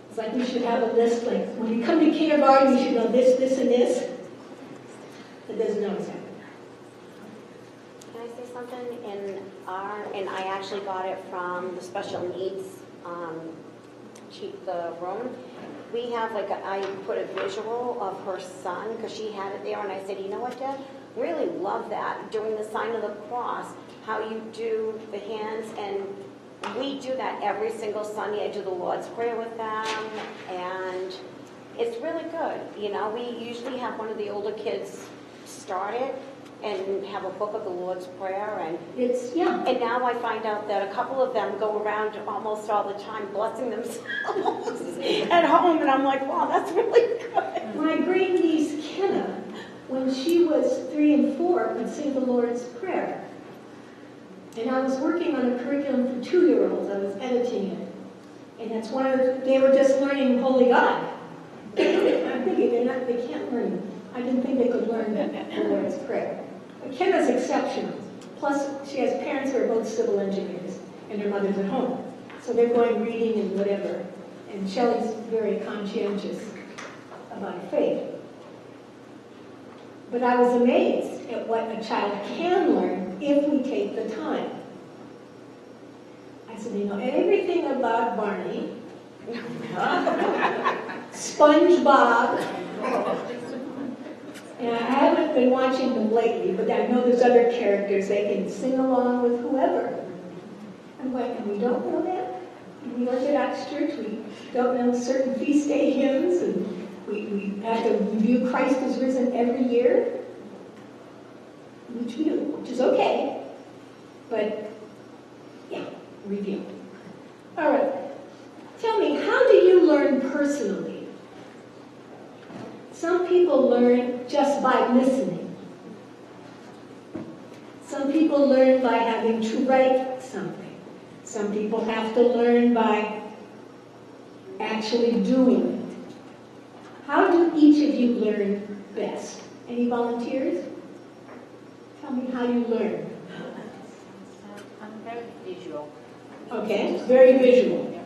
S3: It's like we should have a list, like when we come to kindergarten, we should know this, this, and this. It doesn't know exactly.
S6: Can I say something? And I actually got it from the special needs the room. We have I put a visual of her son because she had it there, and I said, "You know what, Deb? Really love that doing the sign of the cross, how you do the hands, and we do that every single Sunday. I do the Lord's Prayer with them, and it's really good. You know, we usually have one of the older kids start it and have a book of the Lord's Prayer, and And now I find out that a couple of them go around almost all the time blessing themselves at home, and I'm like, wow, that's really good.
S3: My great niece Kenna, when she was 3 and 4, would say the Lord's Prayer. And I was working on a curriculum for 2-year-olds. I was editing it. And that's they were just learning Holy God. I'm thinking they can't learn. I didn't think they could learn the Lord's Prayer. But Kenna's exceptional. Plus, she has parents who are both civil engineers, and their mother's at home. So they're going reading and whatever. And Shelley's very conscientious about faith. But I was amazed at what a child can learn if we take the time. I said, everything about Barney, SpongeBob, and I haven't been watching them lately, but I know there's other characters they can sing along with whoever. I'm like, and we don't know that? In the Orthodox Church, we don't know certain feast day hymns, and we have to review Christ is risen every year, which we do, which is okay, but yeah, review. All right, tell me, how do you learn personally? Some people learn just by listening. Some people learn by having to write something. Some people have to learn by actually doing it. How do each of you learn best? Any volunteers? Tell me how you learn.
S7: I'm very visual.
S3: Okay, very visual.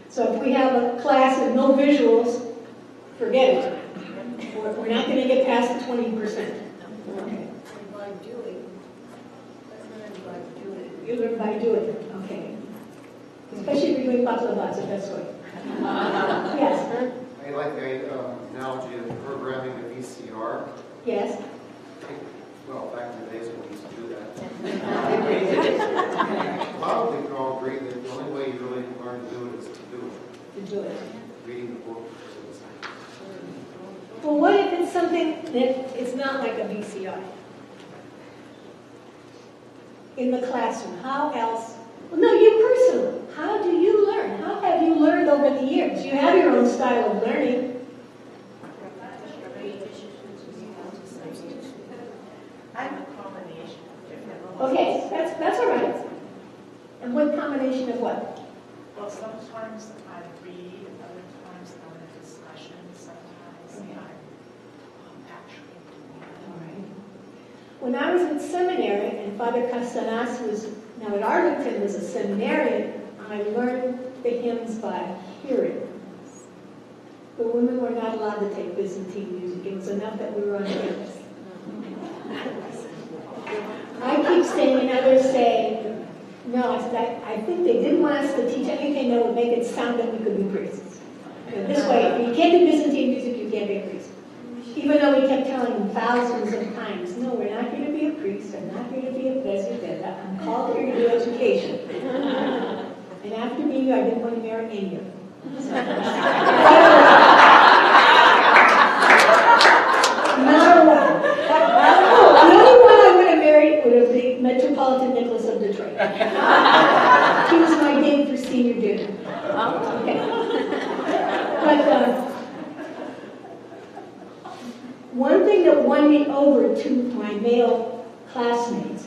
S3: So if we have a class with no visuals, forget it. We're not going to get past the 20%. Okay.
S1: By doing, that's what I mean by doing.
S3: You learn by doing, okay. Especially if you're doing baklava, it's the best way. Yes,
S8: I like the analogy of programming a VCR.
S3: yes.
S8: Well, back in the days when we used to do that. Probably we can all agree that the only way you really learn to do it is to do it.
S3: To do it.
S8: Reading the book.
S3: Well, what if it's something that is not like a VCR? In the classroom, how else? Well, no, you personally, how do you learn? How have you learned over the years? You have your own style of learning.
S9: I have a combination of different.
S3: Okay, that's all right. And what combination of what?
S9: Well, sometimes I read, other times I'm in a discussion, sometimes I'm actually doing
S3: All right. When I was in seminary, and Father Castanas, who was now at Arlington, was a seminarian, I learned the hymns by hearing. The women were not allowed to take Byzantine music. It was enough that we were on campus. I keep saying, and others say, no, I said, I think they didn't want us to teach anything that would make it sound that we could be priests. And this way, if you can't do Byzantine music, you can't be a priest. Even though we kept telling them thousands of times, no, we're not here to be a priest, I'm not here to be a presbyter, I'm called here to do education. And after me, I didn't want to marry any of them. Not one. The only one I would have married would have been Metropolitan Nicholas of Detroit. He was my date for senior dinner. Okay. But one thing that won me over to my male classmates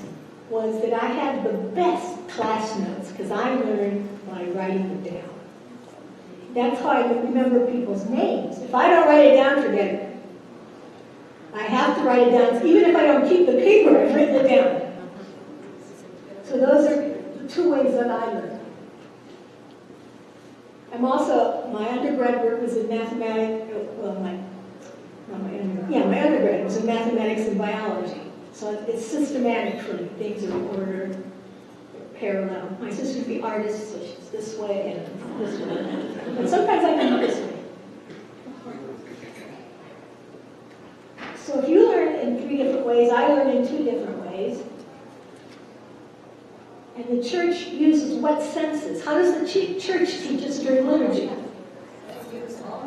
S3: was that I had the best class notes because I learned by writing them down. That's how I remember people's names. If I don't write it down, forget it. I have to write it down. Even if I don't keep the paper, I've written it down. So those are the two ways that I learn. I'm also, my undergrad work was in mathematics, my undergrad was in mathematics and biology. So it's systematic for me. Things are in order, parallel. My sister's the artist, so she's this way and this way. But sometimes I can do this way. So if you learn in 3 different ways, I learn in 2 different ways. And the church uses what senses? How does the church teach us during liturgy?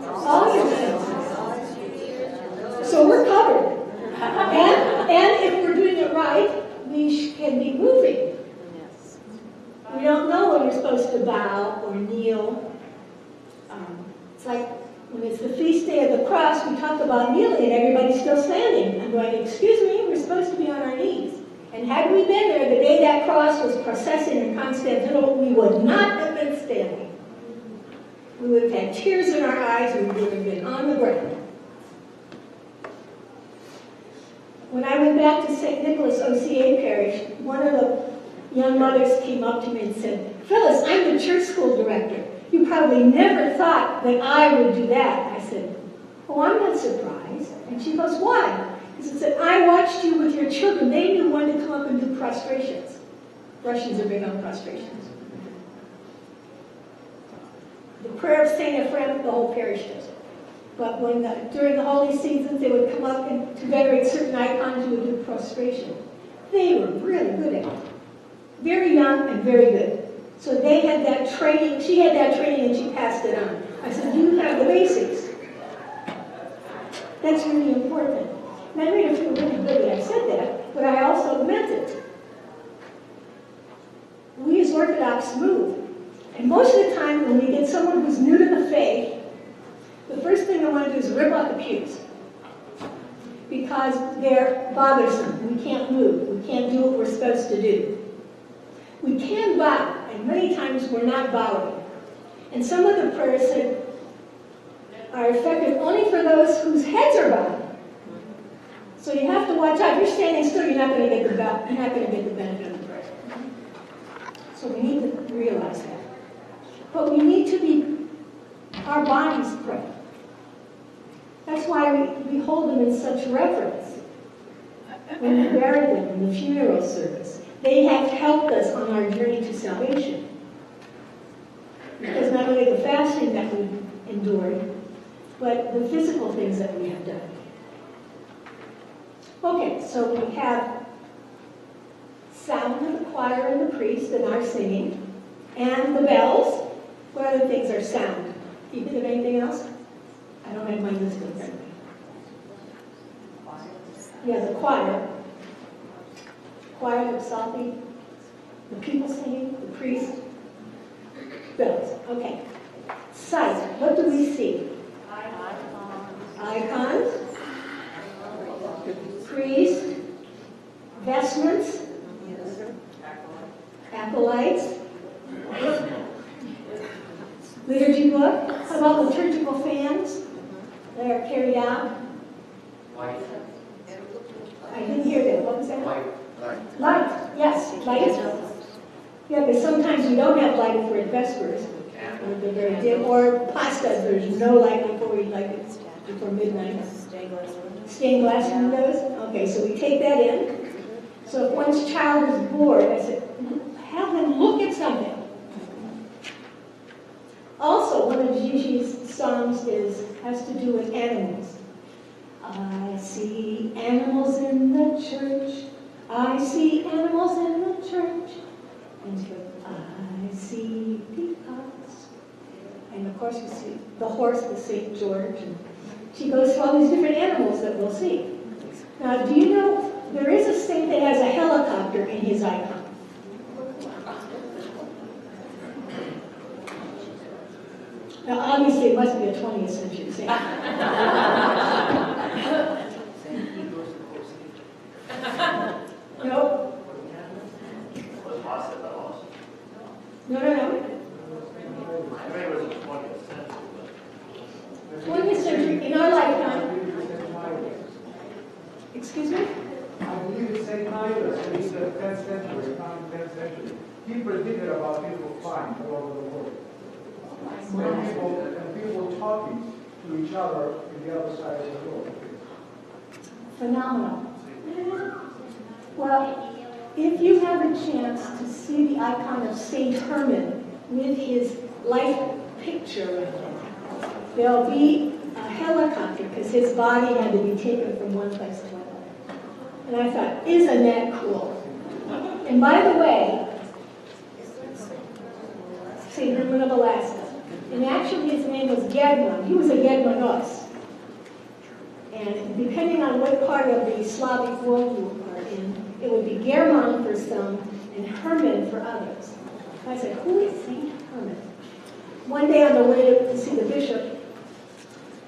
S3: All your senses. So we're covered. And if we're doing it right, we can be moving. We don't know when you're supposed to bow or kneel. It's like when it's the feast day of the cross, we talk about kneeling and everybody's still standing. I'm going, excuse me, we're supposed to be on our knees. And had we been there the day that cross was processing in Constantinople, we would not have been standing. We would have had tears in our eyes, we would have been on the ground. When I went back to St. Nicholas OCA Parish, one of the young mothers came up to me and said, Phyllis, I'm the church school director. You probably never thought that I would do that. I said, oh, I'm not surprised. And she goes, why? Because I said, I watched you with your children. They knew when to come up and do prostrations. Russians are big on prostrations. The prayer of St. Ephraim, the whole parish does it. But when during the holy seasons, they would come up and to venerate certain icons, you would do prostration. They were really good at it. Very young and very good. So they had that training, she had that training and she passed it on. I said, you have the basics. That's really important. And I made her feel really good that I said that, but I also meant it. We as Orthodox move. And most of the time when we get someone who's new to the faith, the first thing I want to do is rip out the pews. Because they're bothersome. We can't move. We can't do what we're supposed to do. We can bow, and many times we're not bowing. And some of the prayers are effective only for those whose heads are bowed. So you have to watch out. If you're standing still, you're not going to get the benefit of the prayer. So we need to realize that. But we need to be, our bodies pray. That's why we hold them in such reverence when we bury them in the funeral service. They have helped us on our journey to salvation. Because not only the fasting that we endured, but the physical things that we have done. Okay, so we have sound of the choir and the priest and our singing, and the bells. What other things are sound? Do you think of anything else? I don't have my list in front of me. Yeah, the choir. Choir, the psalmody, the people singing, the priest, bells. Okay. Sight. What do we see? Icons. Priest. Vestments. Acolytes. Liturgy book. How about liturgical fans that are carried out?
S8: Light.
S3: I didn't hear that. What was that?
S8: Light.
S3: Light. Yes, light. Yeah, but sometimes we don't have light if we're at Vespers. Or they're very dim. Or pasta, there's no light before we light it before midnight. Stained glass windows. Okay, so we take that in. So if one's child is bored, I said, have them look at something. Also, one of Gigi's songs has to do with animals. I see animals in the church. I see animals in the church. And she goes, I see peacocks. And of course, you see the horse, the St. George. And she goes through all these different animals that we'll see. Now, do you know there is a saint that has a helicopter in his icon? Now, obviously, it must be a 20th century saint. No. No. 20th century, in our lifetime. Excuse me?
S10: I believe it's St. Nicholas in the 10th century, 10th century. He predicted about people flying all over the world. And people talking to each other in the other side of the world.
S3: Phenomenal. Well, if you have a chance to see the icon of St. Herman with his life picture, there'll be a helicopter because his body had to be taken from one place to another. And I thought, isn't that cool? And by the way, St. Herman of Alaska. And actually his name was Gedman. He was a Gedmanos. And depending on what part of the Slavic world you are in, it would be German for some and Herman for others. I said, who is St. Herman? One day on the way to see the bishop,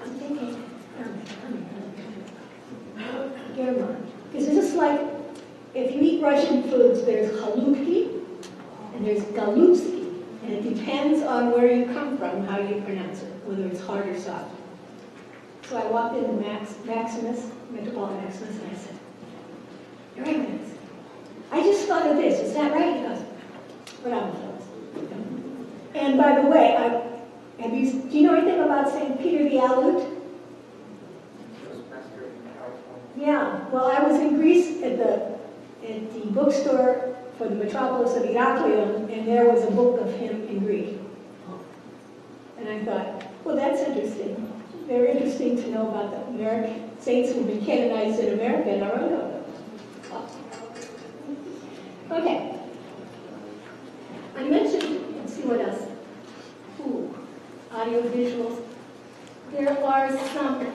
S3: I'm thinking, Herman. German. Because it's just like, if you eat Russian foods, there's halupki and there's galupski. And it depends on where you come from, how you pronounce it, whether it's hard or soft. So I walked into Maximus, Metropolitan Maximus, and I said, "Your Eminence, I just thought of this. Is that right?" He goes, "What I'm And by the way, do you know anything about St. Peter the Aleut? Yeah. Well, I was in Greece at the bookstore for the metropolis of Heraklion, and there was a book of him in Greek. And I thought, well, that's interesting. Very interesting to know about the American saints who've been canonized in America and our own. Okay. I mentioned, let's see what else. Ooh, audio visuals. There are some.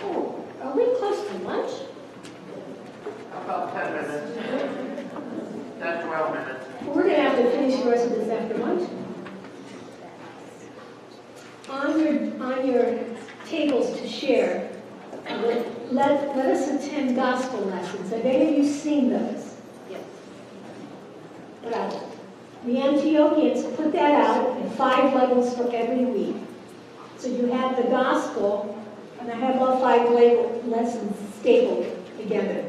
S3: Oh, are we close to lunch?
S8: About 10 minutes. 10, 12 minutes.
S3: Well, we're going to have to finish the rest of this after lunch. On your tables to share, let us attend gospel lessons. Have any of you seen those?
S6: Yes.
S3: Right. The Antiochians put that out in 5 levels for every week. So you have the gospel, and I have all 5 lessons stapled together.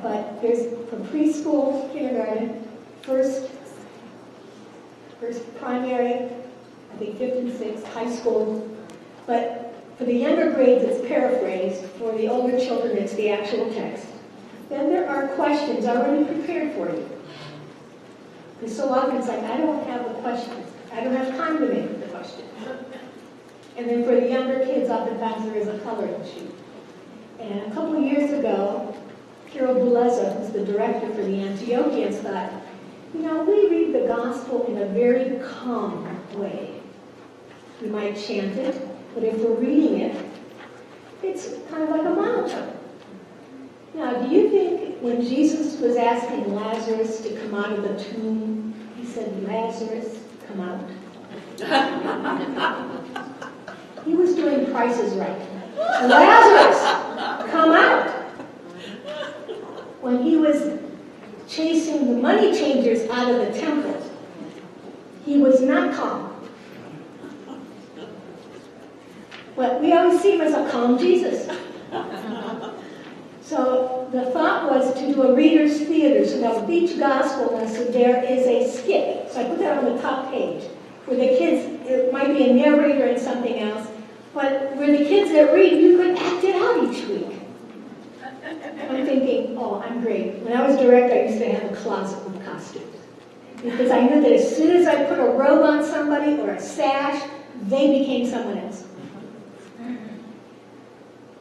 S3: But there's from preschool, kindergarten, first primary, I think 5th and 6th, high school. But for the younger grades, it's paraphrased. For the older children, it's the actual text. then there are questions already prepared for you. Because so often it's like, I don't have the questions. I don't have time to make the questions. And then for the younger kids, oftentimes there is a coloring sheet. And a couple of years ago, Carol Buleza, who's the director for the Antiochians, thought, you know, we read the gospel in a very calm way. We might chant it, but if we're reading it, it's kind of like a monotone. Now, do you think when Jesus was asking Lazarus to come out of the tomb, he said, Lazarus, come out? He was doing Prices Right. Lazarus, come out! When he was chasing the money changers out of the temple, he was not calm. But we always see him as a calm Jesus. So the thought was to do a reader's theater. So now with each gospel lesson, there is a skit. So I put that on the top page, where the kids, it might be a narrator and something else, but where the kids that read, you could act it out each week. I'm thinking, oh, I'm great. When I was director, I used to have a closet with costumes. Because I knew that as soon as I put a robe on somebody or a sash, they became someone else.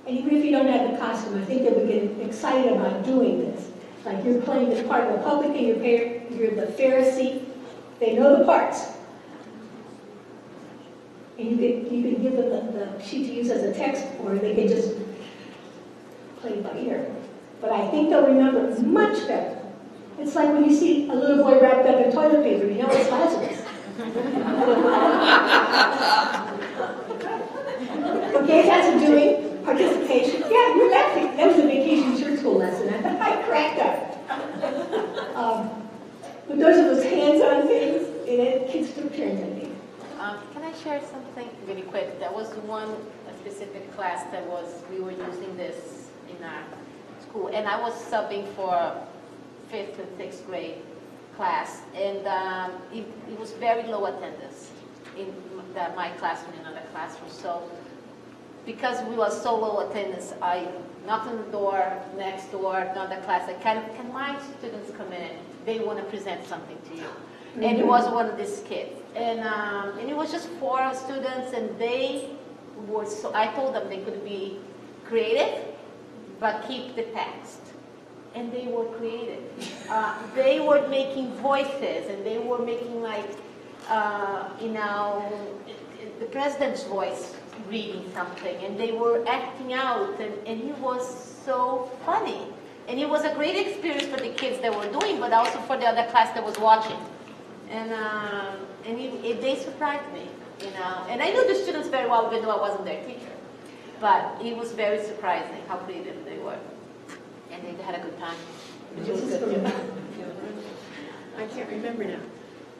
S3: And even if you don't have the costume, I think they would get excited about doing this. Like you're playing the part of the publican, you're the Pharisee. They know the parts. And you can give them the sheet to use as a text, or they can just play by ear. But I think they'll remember it much better. It's like when you see a little boy wrapped up in toilet paper, you know it's Lazarus. Okay, that's a doing. Participation. Yeah, you're laughing. That was a vacation church school lesson. I cracked up. But those are those hands-on things, and then kids took turns at me.
S7: Can I share something really quick? There was one specific class that we were using this in our school, and I was subbing for 5th and 6th grade class, and it was very low attendance in my classroom and another classroom. So because we were so low attendance, I knocked on the door, next door, another class. I can my students come in? They want to present something to you. And it was one of these kids. And it was just 4 students, and they were so, I told them they could be creative, but keep the text. And they were creative. They were making voices, and they were making like, the president's voice reading something, and they were acting out, and it was so funny. And it was a great experience for the kids that were doing, but also for the other class that was watching. And they surprised me, And I knew the students very well, even though I wasn't their teacher. But it was very surprising how creative they were. And they had a good time.
S5: I can't remember now.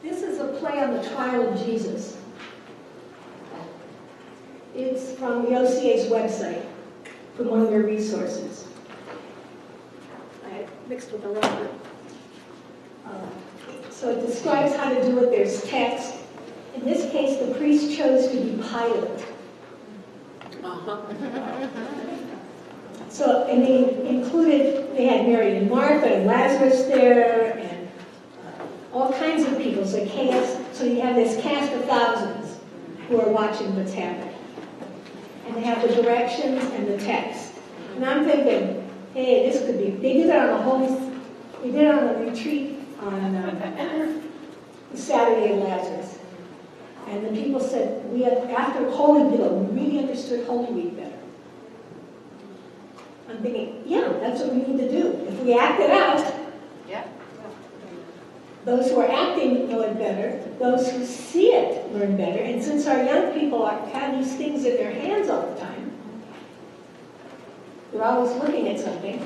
S3: This is a play on the trial of Jesus. It's from the OCA's website, from one of their resources.
S5: I mixed with the wrong group.
S3: So it describes how to do it. There's text. In this case, the priest chose to be Pilate. So, and they had Mary and Martha and Lazarus there, and all kinds of people. So you have this cast of thousands who are watching what's happening. And they have the directions and the text. And I'm thinking, hey, this could be, they did it on a retreat on the Saturday of Lazarus. And the people said, after Holy Week, we really understood Holy Week better. I'm thinking, yeah, that's what we need to do. If we act it out,
S7: Yeah.
S3: those who are acting know it better, those who see it learn better, and since our young people have these things in their hands all the time, they're always looking at something,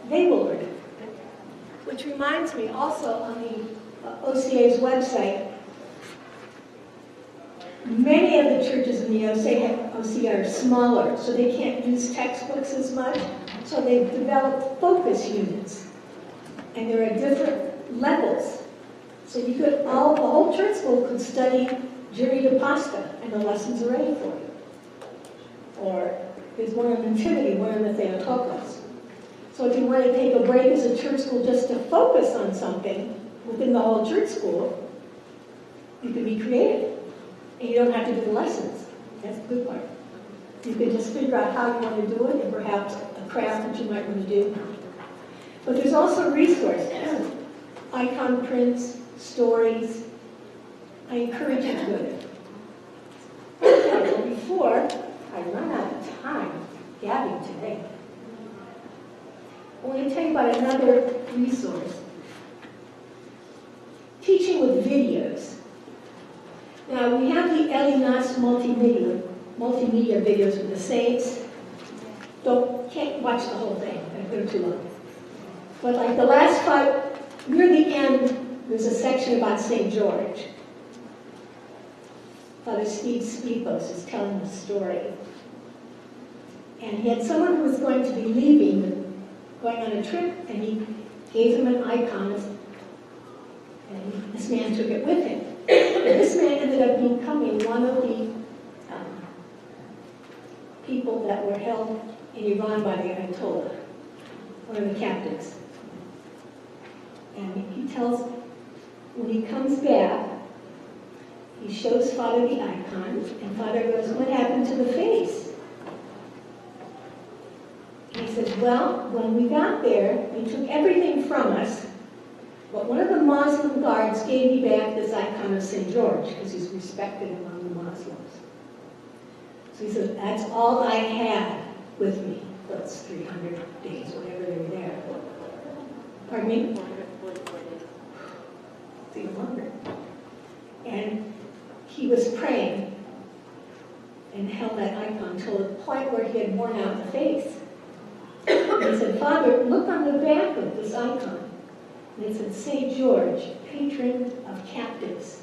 S3: they will learn it. Which reminds me, also on the OCA's website, many of the churches in the OCA are smaller, so they can't use textbooks as much, so they've developed focus units. And there are different levels. So the whole church school could study Jerry de Pasta, and the lessons are ready for you. Or there's one on Nativity, one on the Theotokos. So if you want to take a break as a church school just to focus on something within the whole church school, you can be creative. And you don't have to do the lessons. That's the good part. You can just figure out how you want to do it and perhaps a craft that you might want to do. But there's also resources. Icon prints, stories. I encourage you to do it. Before I run out of time gabbing today, I want to tell you about another resource. Teaching with videos. Now, we have the Ellie Knott's multimedia videos with the saints. Can't watch the whole thing, they're too long. But like the last 5, near the end, there's a section about St. George. Father Steve Speakos is telling the story. And he had someone who was going to be leaving, going on a trip, and he gave him an icon, and this man took it with him. And this man ended up becoming one of the people that were held in Iran by the Ayatollah, one of the captives. And he tells, when he comes back, he shows Father the icon, and Father goes, "What happened to the face?" And he says, "Well, when we got there, they took everything from us, but one of the Muslim guards gave me back this icon of St. George, because he's respected among the Muslims." So he said, "That's all I had with me, those 300 days, whatever they were there." Pardon me?
S7: 144 days.
S3: It's even longer. And he was praying and held that icon till the point where he had worn out the face. And he said, "Father, look on the back of this icon." And it said, "St. George, patron of captives,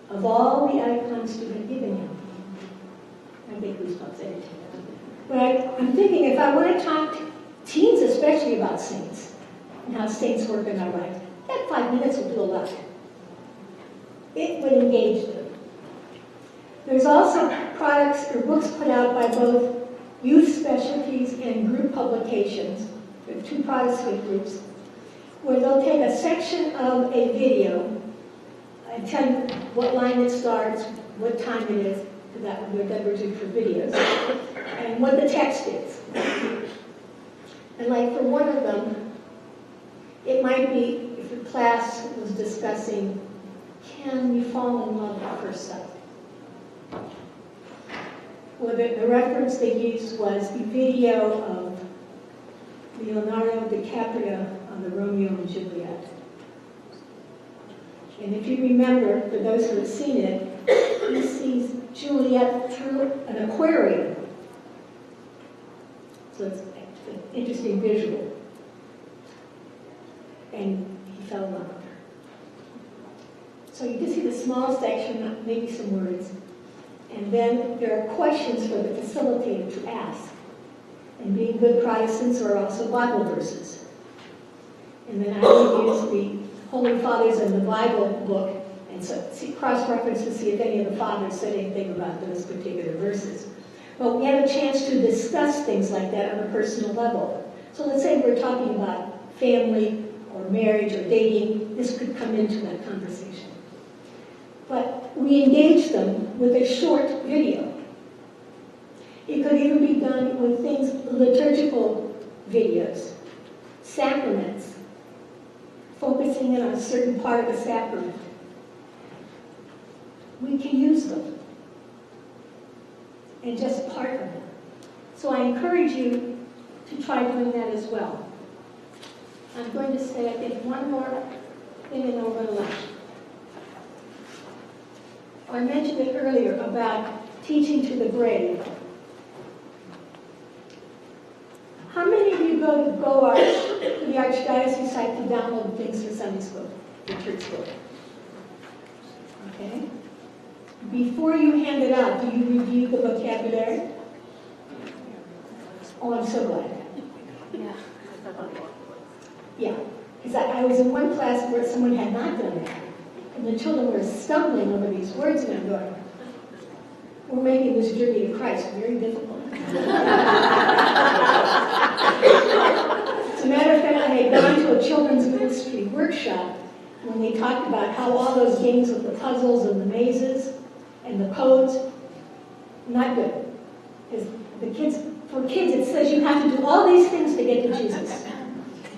S3: of all the icons to have given him." I think goosebumps every time. But I'm thinking, if I want to talk to teens especially about saints and how saints work in our life, that 5 minutes will do a lot. It would engage them. There's also products or books put out by both youth specialties and group publications. There are 2 Protestant groups where they'll take a section of a video and tell you what line it starts, what time it is, because that would be divergent for videos, and what the text is. And like for one of them, it might be, if the class was discussing, can we fall in love at first sight? Well, the reference they used was the video of Leonardo DiCaprio on the Romeo and Juliet. And if you remember, for those who have seen it, he sees Juliet through an aquarium. So it's an interesting visual. And he fell in love with her. So you can see the small section, maybe some words. And then there are questions for the facilitator to ask. And being good Protestants are also Bible verses. And then I would use the Holy Fathers in the Bible book and so cross-reference to see if any of the fathers said anything about those particular verses. But we have a chance to discuss things like that on a personal level. So let's say we're talking about family or marriage or dating. This could come into that conversation. But we engage them with a short video. It could even be done with things, liturgical videos, sacraments, focusing in on a certain part of the sacrament. We can use them, and just part of them. So I encourage you to try doing that as well. I'm going to say, I think, one more thing and then we're going to lunch. I mentioned it earlier about teaching to the grave. How many of you go to the Archdiocese site to download things for Sunday school, for church school? Okay. Before you hand it out, do you review the vocabulary? Oh, I'm so glad.
S7: Yeah.
S3: Yeah, because I was in one class where someone had not done that. And the children were stumbling over these words, and I'm going, we're making this journey to Christ very difficult. As a matter of fact, I had gone to a children's ministry workshop when they talked about how all those games with the puzzles and the mazes and the codes, not good. Because for kids, it says you have to do all these things to get to Jesus.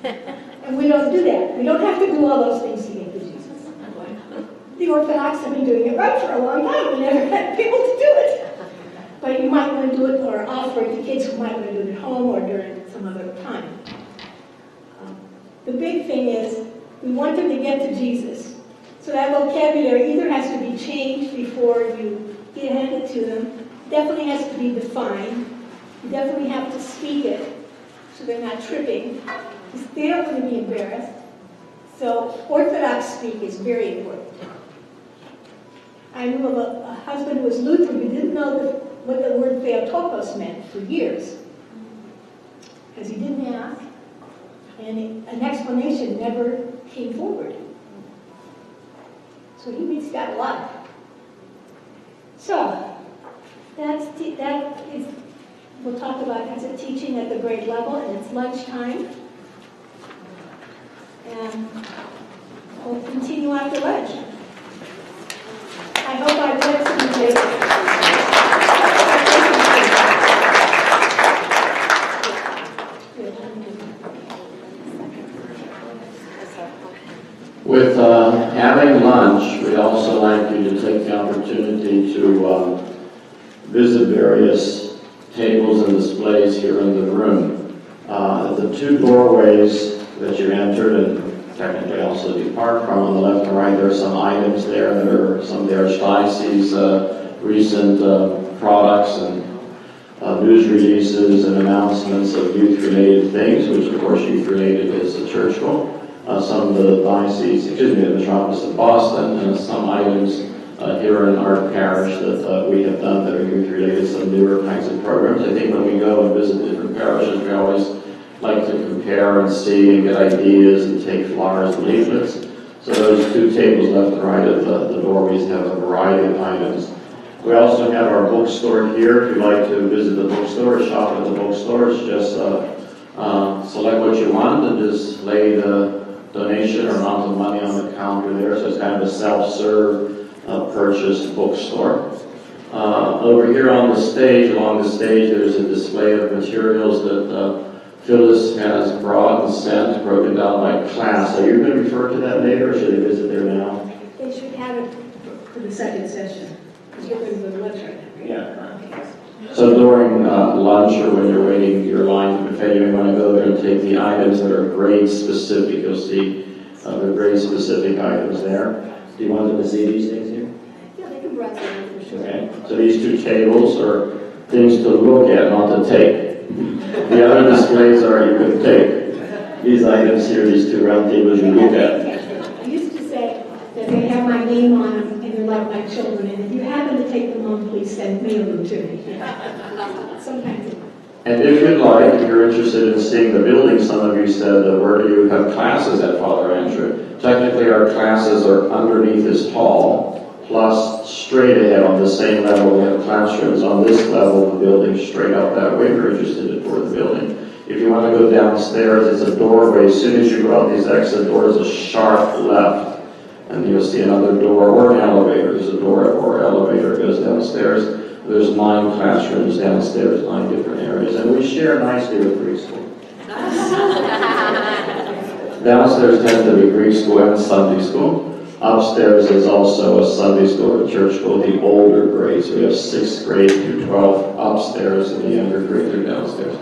S3: And we don't do that. We don't have to do all those things to get to Jesus. The Orthodox have been doing it right for a long time. We never had people to do it. But you might want to do it or offer it to kids who might want to do it at home or during some other time. The big thing is we want them to get to Jesus. So that vocabulary either has to be changed before you hand it to them, definitely has to be defined. You definitely have to speak it so they're not tripping. They don't want to be embarrassed. So Orthodox speak is very important. I knew of a husband who was Lutheran who didn't know what the word Theotokos meant for years. Because he didn't ask, and an explanation never came forward. So he missed out a lot. So, that is, we'll talk about as a teaching at the grade level, and it's lunchtime. And we'll continue after lunch. I hope I've read some of
S11: With having lunch, we'd also like you to take the opportunity to visit various tables and displays here in the room. The two doorways that you entered and technically also depart from on the left and right, there are some items there. There are some there Schleissig's recent products and news releases and announcements of youth-related things, which of course youth-related is the church school. Some of the diocese, the metropolis of Boston, and some items here in our parish that we have done that are youth-related, some newer kinds of programs. I think when we go and visit different parishes, we always like to compare and see and get ideas and take flyers and leaflets. So those two tables left and right of the doorways have a variety of items. We also have our bookstore here. If you'd like to visit the bookstore, shop at the bookstore, it's just select what you want and just lay the donation or amount of money on the counter there. So it's kind of a self-serve purchase bookstore. Over here on the stage, along the stage, there's a display of materials that Phyllis has brought and sent, broken down by class. Are you going to refer to that later, or should they visit there now?
S3: They should have it for the second session, because you're going to go to lunch right now.
S11: Yeah. So during lunch or when you're waiting your line to buffet, you may want to go there and take the items that are grade specific. You'll see the grade specific items there. Do you want them to see these things here?
S3: Yeah, they can bring them for sure.
S11: Okay. So these two tables are things to look at, not to take. The other displays are you can take. These items here, these two round tables you look at.
S3: I used to say that they have my name on them and they're like my children, and if you happen to take them home, please mail them to me. Sometimes.
S11: And if you'd like, if you're interested in seeing the building, some of you said, where do you have classes at, Father Andrew? Technically, our classes are underneath this hall, plus straight ahead on the same level. We have classrooms on this level of the building, straight up that way. If you're interested in tour the building. If you want to go downstairs, it's a doorway. As soon as you go out these exit doors, a sharp left, and you'll see another door or an elevator. There's a door or elevator goes downstairs. There's 9 classrooms downstairs, 9 different areas, and we share nicely with Greek school. Downstairs tends to be Greek school and Sunday school. Upstairs is also a Sunday school or church school, the older grades. We have 6th grade through 12th upstairs, and the younger grades are downstairs.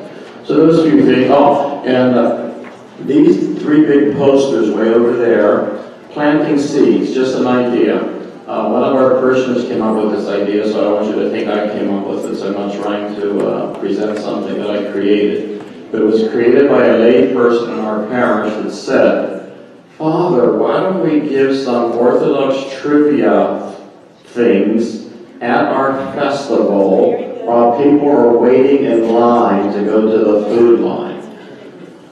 S11: So those few things. Oh, and these 3 big posters way over there, planting seeds, just an idea. One of our parishioners came up with this idea, so I don't want you to think I came up with this. I'm not trying to present something that I created. But it was created by a lay person in our parish that said, Father, why don't we give some Orthodox trivia things at our festival while people are waiting in line to go to the food line?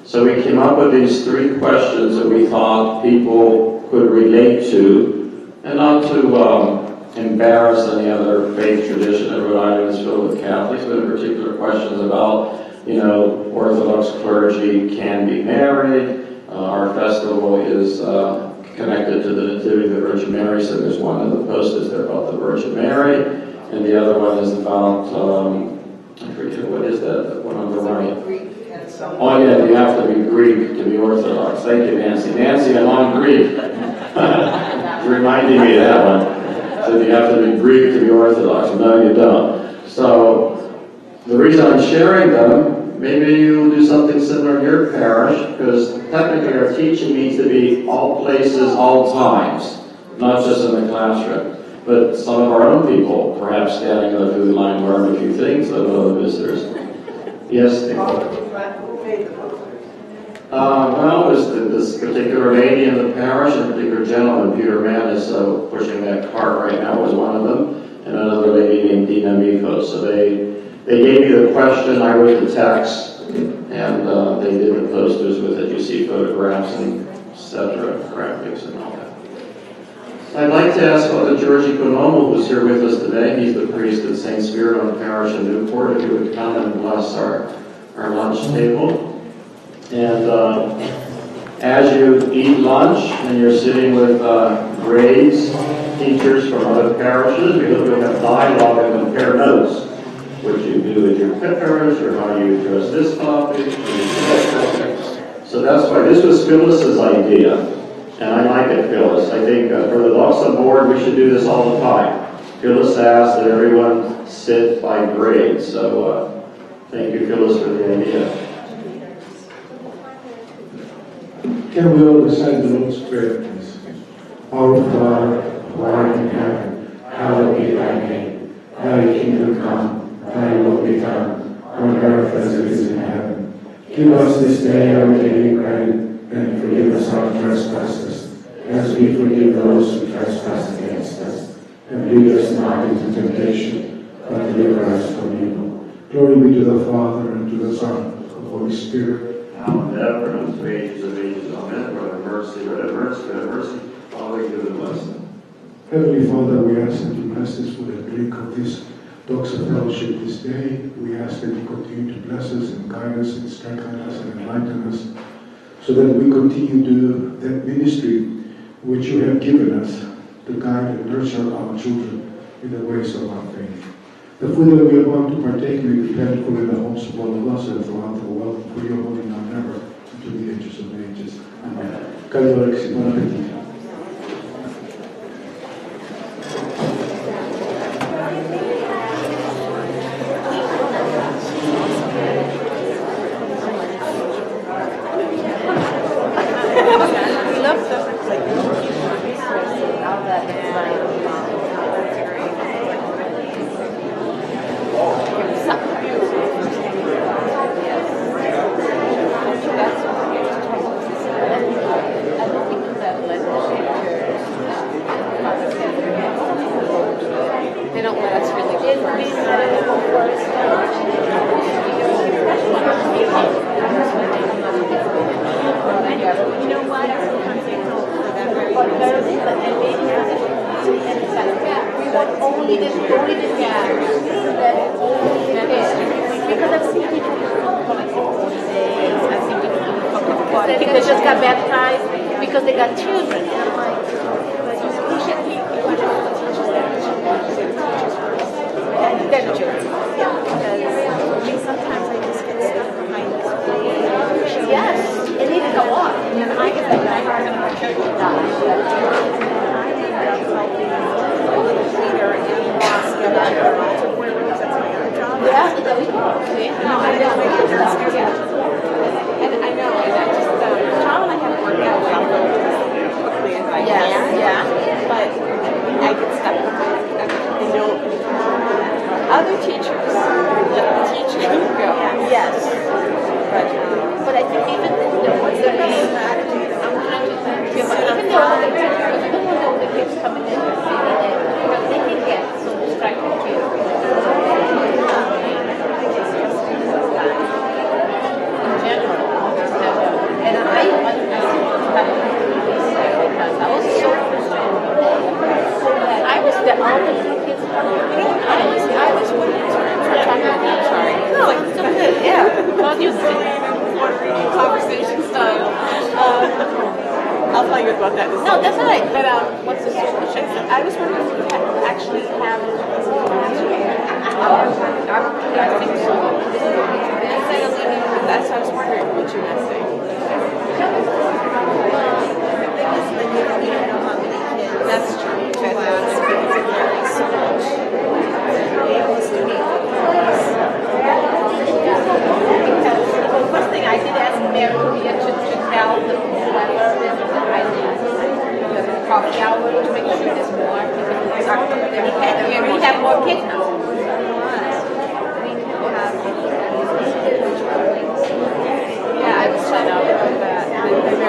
S11: So we came up with these 3 questions that we thought people could relate to, and not to embarrass any other faith tradition. Rhode Island is filled with Catholics, but in particular questions about Orthodox clergy can be married. Our festival is connected to the Nativity of the Virgin Mary, so there's one of the posters there about the Virgin Mary, and the other one is about, I forget, what is that one on the right? Oh yeah, you have to be Greek to be Orthodox. Thank you, Nancy. Nancy, I'm on Greek. Reminding me of that one. So you have to be Greek to be Orthodox. No, you don't. So the reason I'm sharing them, maybe you'll do something similar in your parish, because technically our teaching needs to be all places, all times, not just in the classroom. But some of our own people, perhaps standing in the food line, learn a few things of other visitors. Yes, Nicole?
S1: Who made the posters?
S11: Well, it was this particular lady in the parish, and a particular gentleman, Peter Mann, is pushing that cart right now, was one of them, and another lady named Dina Miko. So they gave me the question, I wrote the text, and they did the posters with it. You see photographs and etc., graphics and all that. I'd like to ask Father Georgie Konomo, who's here with us today. He's the priest at St. Spiridon Parish in Newport, if he would come and bless our lunch table. And as you eat lunch and you're sitting with grades, teachers from other parishes, we'll have dialogue and compare notes. What you do with your parish, or how you address this topic. So that's why this was Phyllis's idea. And I like it, Phyllis. I think for the DOXA board, we should do this all the time. Phyllis asked that everyone sit by grade. So thank you, Phyllis, for the idea.
S10: Can we all recite the Lord's Prayer, please? Our Father, who art in heaven, hallowed be thy name. Thy kingdom come, thy will be done, on earth as it is in heaven. Give us this day our daily bread, and forgive us our trespasses, as we forgive those who trespass against us. And lead us not into temptation, but deliver us from evil. Glory be to the Father, and to the Son, and to the Holy Spirit.
S11: Now and ever, and unto ages of ages. Amen. Lord have mercy, Lord have mercy, Lord have mercy. Father, give the blessing.
S10: Heavenly Father, we ask that you bless us for the drink of this DOXA fellowship this day. We ask that you continue to bless us and guide us and strengthen us and enlighten us, so that we continue to do that ministry which you have given us to guide and nurture our children in the ways of our faith. The food that we are about to partake may be plentiful in the homes of all of us and throughout the world, for your holy now and ever, to the ages of ages. Amen. Calorix, buon appetito.
S7: They don't let us really go first.
S9: You know what? Sometimes they don't for that very
S7: Only this because I've seen people for like 40 days. I've seen people do I think they just got baptized because they got children. And I'm like, but you should keep they're the children.
S9: Because sometimes I just get stuck behind this way.
S7: Yes, it needs to go on.
S9: And I get that I have a children die. And I end up like being a leader in lost to where that's my other job.
S7: Yeah, there we go. See?
S9: No, I know. And I know, and I just, Tom and I have worked out well as quickly as I can.
S7: Yeah.
S9: But I get stuck behind I know other teachers let the teacher go.
S7: Yes. But I think even the ones that are even though the kids coming in and seeing it, they can get so distracted too.
S9: I'll tell you about that in a
S7: No,
S9: second.
S7: that's all right.
S9: But what's the solution? I was wondering if you actually have. I think so. That's what I was wondering what you were saying. That's true.
S7: Because the first thing I did ask Mary Maria to tell the whoever I did the coffee hour to make sure there's more because we have more kids now.
S9: Yeah, I was trying to about that.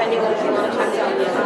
S6: anyone who wants to talk to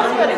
S9: Like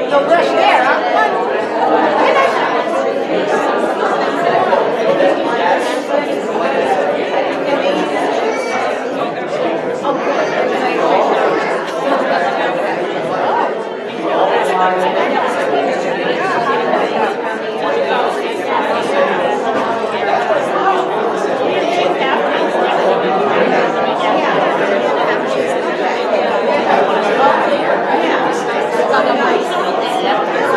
S9: No rush there, huh?
S6: Yeah.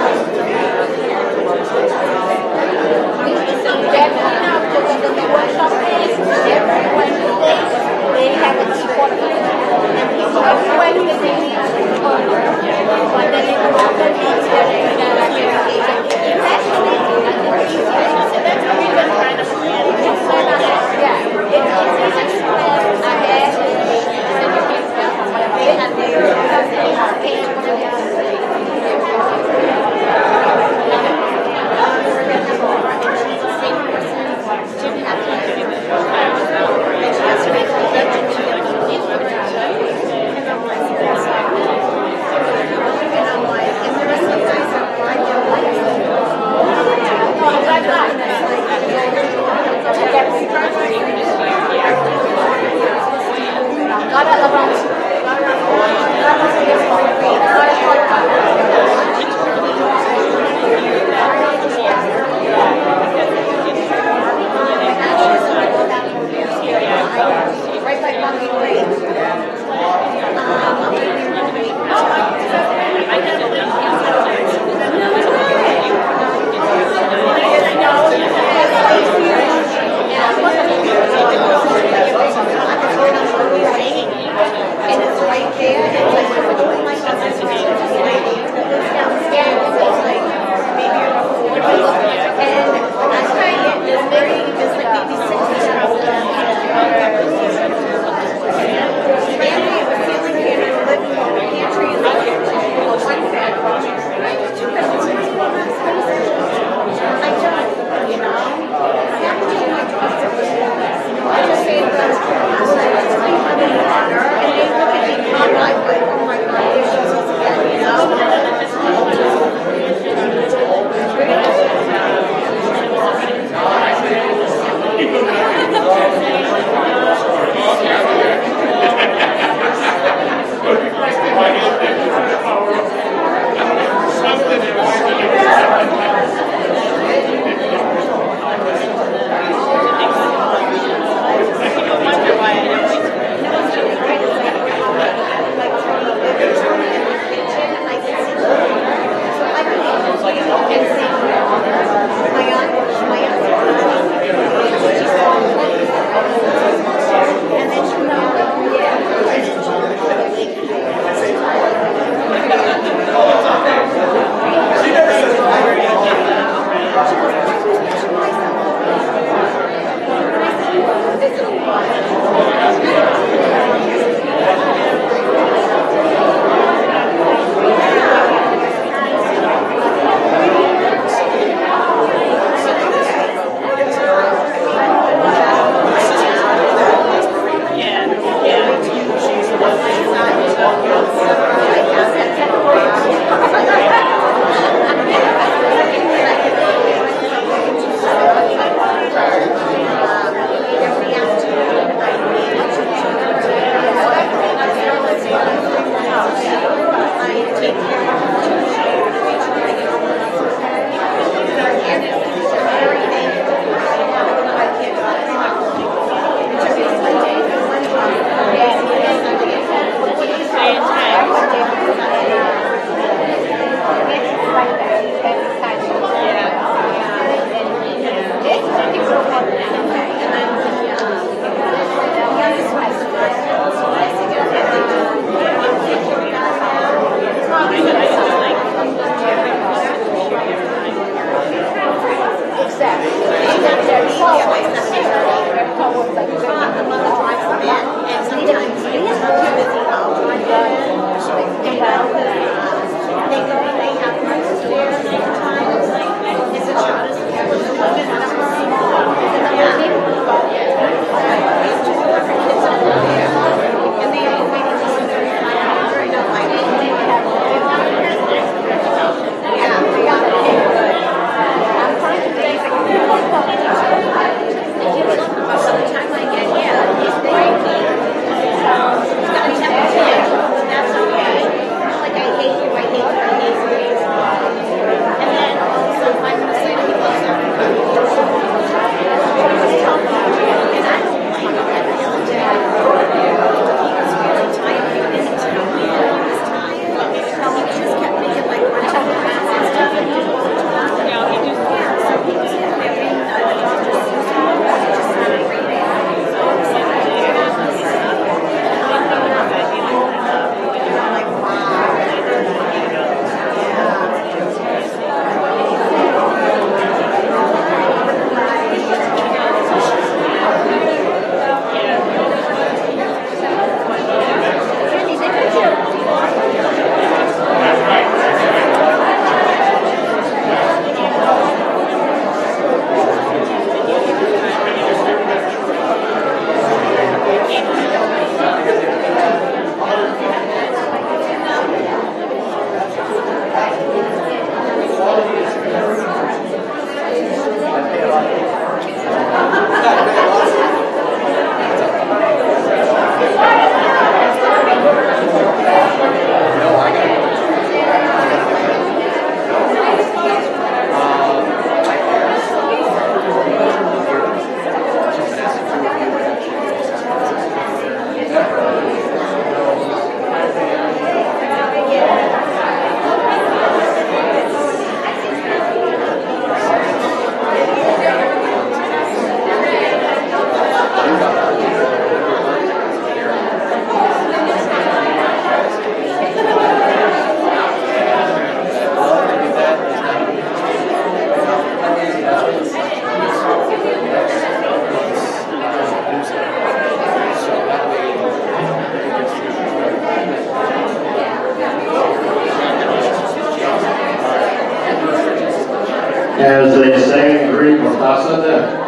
S11: As they say in Greek, ortasate.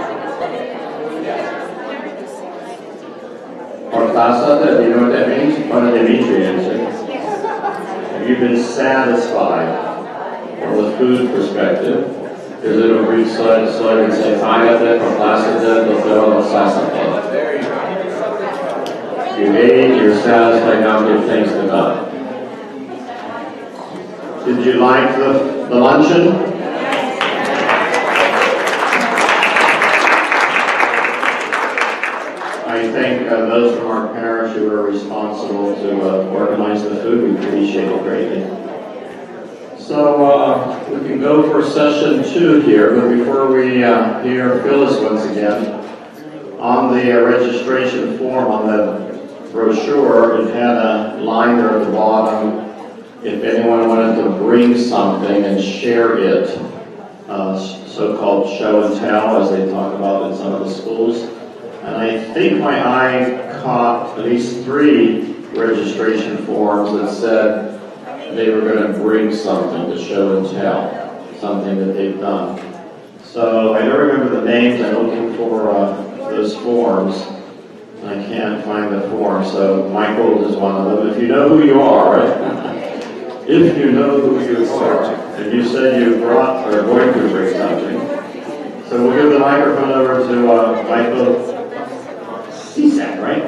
S11: Ortasate, do you know what that means? What did Dimitri answer? Have you been satisfied from a food perspective? Is it a Greek slogan say, Thayate, ortasate, dotero, sasate? You ate, you're satisfied, now give thanks to God. Did you like the luncheon? I thank those from our parish who are responsible to organize the food. We appreciate it greatly. So we can go for session 2 here, but before we hear Phyllis once again, on the registration form on the brochure, it had a line there at the bottom, if anyone wanted to bring something and share it, so-called show and tell, as they talk about in some of the schools. And I think my eye caught at least 3 registration forms that said they were going to bring something to show and tell, something that they've done. So I don't remember the names. I'm looking for those forms. I can't find the form, so Michael is one of them. If you know who you are, if you know who you are, and you said you brought or are going to bring something, so we'll give the microphone over to Michael Cisak, right?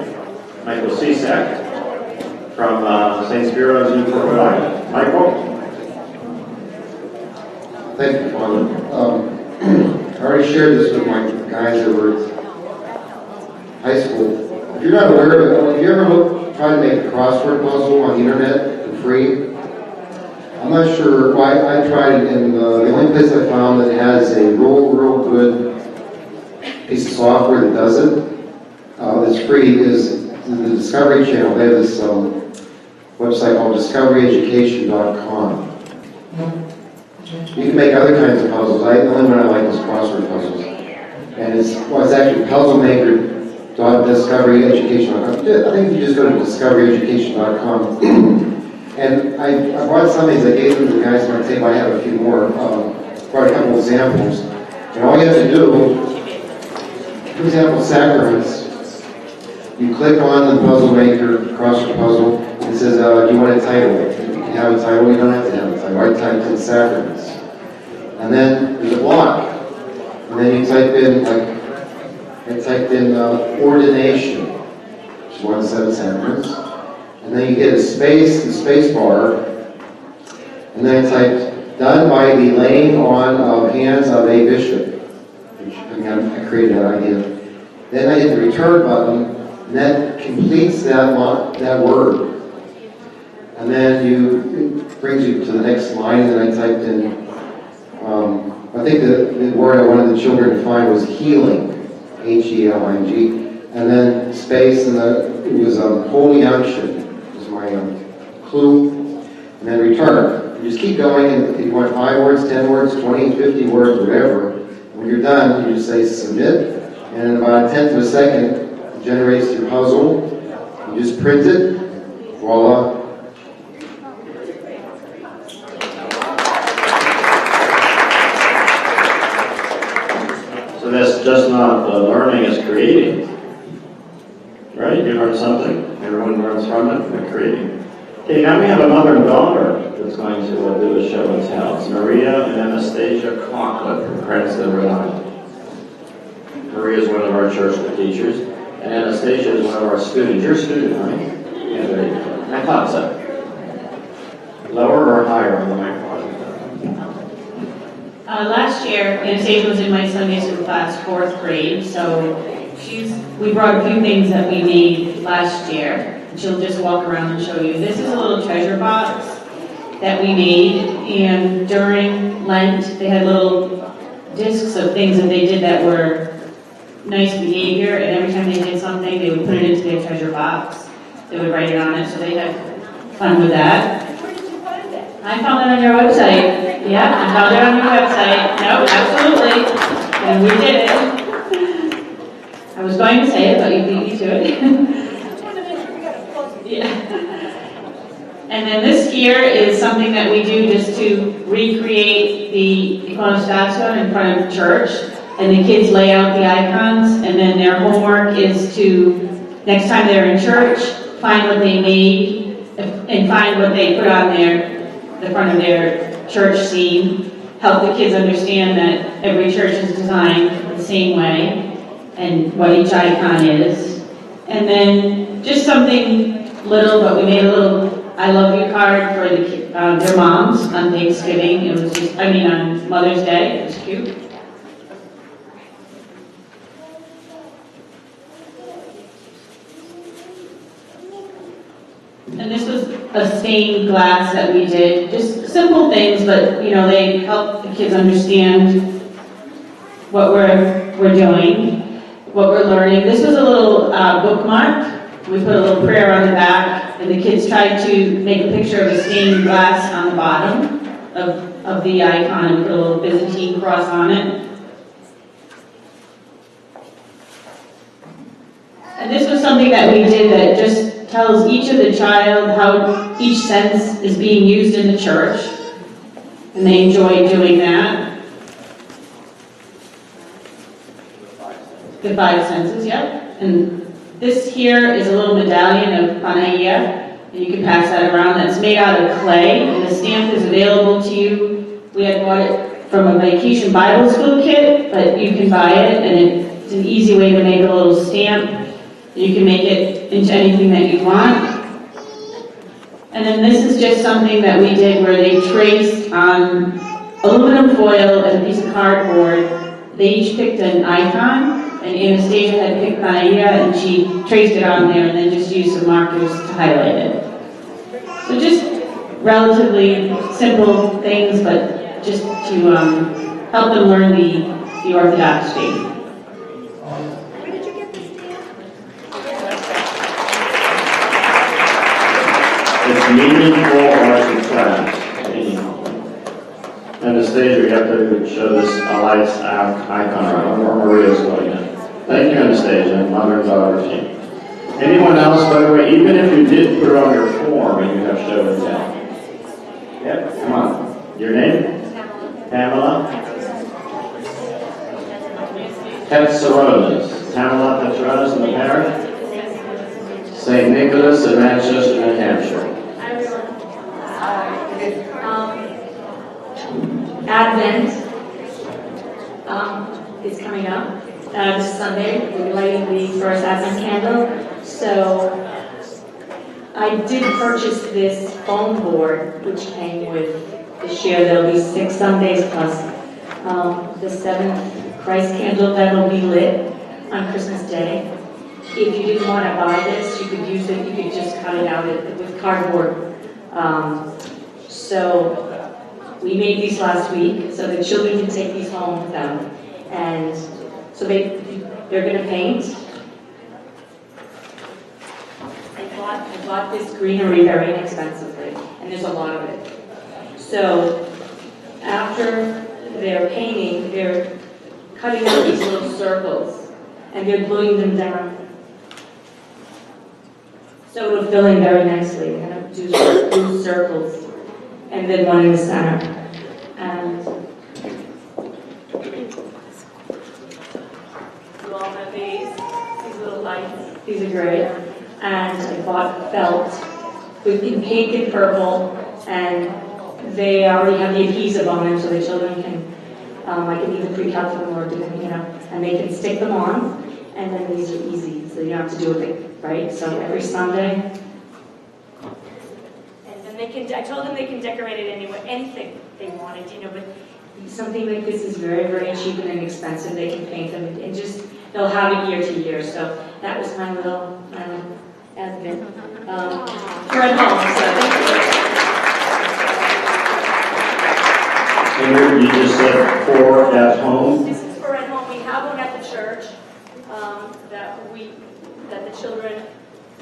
S11: Michael Cisak from St. Spiro's Newport, Rhode Island. Michael?
S8: Thank you, Father. I already shared this with my guys that were at high school. If you're not aware of it, if you ever tried to make a crossword puzzle on the internet for free, I'm not sure why I tried it, and the only place I found that has a real good piece of software that does it, that's free, is the Discovery Channel. They have this website called discoveryeducation.com. You can make other kinds of puzzles. The only one I like is crossword puzzles. And it's actually puzzlemaker.discoveryeducation.com. I think if you just go to discoveryeducation.com. And I brought some of these, I gave them to the guys on the table. I have a few more, brought a couple examples. And all you have to do, for example, sacraments, you click on the puzzle maker, crossword puzzle, and it says, do you want a title? You can have a title, you don't have to have a title. I typed in sacraments. And then there's a block. And then you type in, I typed in ordination, which is one set of sacraments. And then you get a space, the space bar. And then I typed, done by the laying on of hands of a bishop. Which, I created that idea. Then I hit the return button, and that completes that word. And then it brings you to the next line, and then I typed in, I think the word I wanted the children to find was healing, H-E-L-I-N-G, and then space, and it was holy unction, was my clue, and then return. You just keep going, and if you want 5 words, 10 words, 20, 50 words, whatever, when you're done, you just say submit, and in about 1/10 of a second, it generates your puzzle. You just print it, voila.
S11: So that's just not learning, it's creating. Right? You learn something, everyone learns from it, and creating. Okay, now we have a mother and daughter that's going to do a show and tell. It's Maria and Anastasia Conklin from Cranston, Rhode Island. Maria is one of our church teachers, and Anastasia is one of our students. You're a student, right? Yeah, there you go. I thought so. Lower or higher on the microphone?
S12: Last year, Anastasia was in my Sunday school class, 4th grade, so we brought a few things that we made last year. She'll just walk around and show you. This is a little treasure box that we made, and during Lent, they had little discs of things that they did that were nice behavior, and every time they did something, they would put it into their treasure box. They would write it on it, so they had fun with that.
S3: Where did you find it?
S12: I found it on your website. Yeah, I found it on your website. No, absolutely. And we did it. I was going to say it, but you beat me to it. Yeah. And then this here is something that we do just to recreate the iconostasio in front of church. And the kids lay out the icons, and then their homework is to, next time they're in church, find what they made and find what they put on the front of their church scene. Help the kids understand that every church is designed the same way and what each icon is. And then just something little, but we made a little I love you card for their moms on Thanksgiving. It was just, on Mother's Day. It was cute. And this was a stained glass that we did. Just simple things, but they help the kids understand what we're doing, what we're learning. This was a little bookmark. We put a little prayer on the back, and the kids tried to make a picture of a stained glass on the bottom of the icon and put a little Byzantine cross on it. And this was something that we did that just tells each of the child how each sense is being used in the church, and they enjoy doing that. The 5 senses, yep. And this here is a little medallion of Panagia, and you can pass that around. That's made out of clay, and the stamp is available to you. We had bought it from a Vacation Bible School kit, but you can buy it, and it's an easy way to make a little stamp. You can make it into anything that you want. And then this is just something that we did where they traced on aluminum foil and a piece of cardboard. They each picked an icon. And Anastasia had picked Panagia, and she traced it on there and then just used some markers to highlight it. So just relatively simple things, but just to help them learn the Orthodox faith.
S5: Where did you get this stamp?
S11: It's meaningful arts and crafts. Anastasia, you have to show this lights out icon, or Maria's going in. Thank you, Anastasia, mother and daughter team. Anyone else, by the way, even if you did put it on your form and you have show and tell? Yep, come on. Your name? Pamela. Petsaronis. Pamela Petsaronis in the parish? St. Nicholas in Manchester, New Hampshire.
S13: Advent is coming up. This Sunday, we're lighting the first Advent candle. So I did purchase this foam board, which came with this year. There'll be 6 Sundays plus the 7th Christ candle that'll be lit on Christmas Day. If you didn't want to buy this, you could use it. You could just cut it out with cardboard. So we made these last week, so the children can take these home with them. And so they're going to paint. I bought this greenery very inexpensively, and there's a lot of it. So after they're painting, they're cutting out these little circles, and they're gluing them down. So it'll fill in very nicely. You're going to do blue circles, and then one in the center. And you all have these little lights. These are great. And I bought felt in pink and purple, and they already have the adhesive on them, so the children can, I can either pre-cut them or do them, and they can stick them on. And then these are easy, so you don't have to do a big, right? So every Sunday. And then they can, I told them they can decorate it anyway, anything they wanted, but something like this is very, very cheap and inexpensive. They can paint them and just, they'll have it year to year. So that was my little advent for at home. So
S11: You just said 4 at home?
S13: this is for at home. We have one at the church that the children,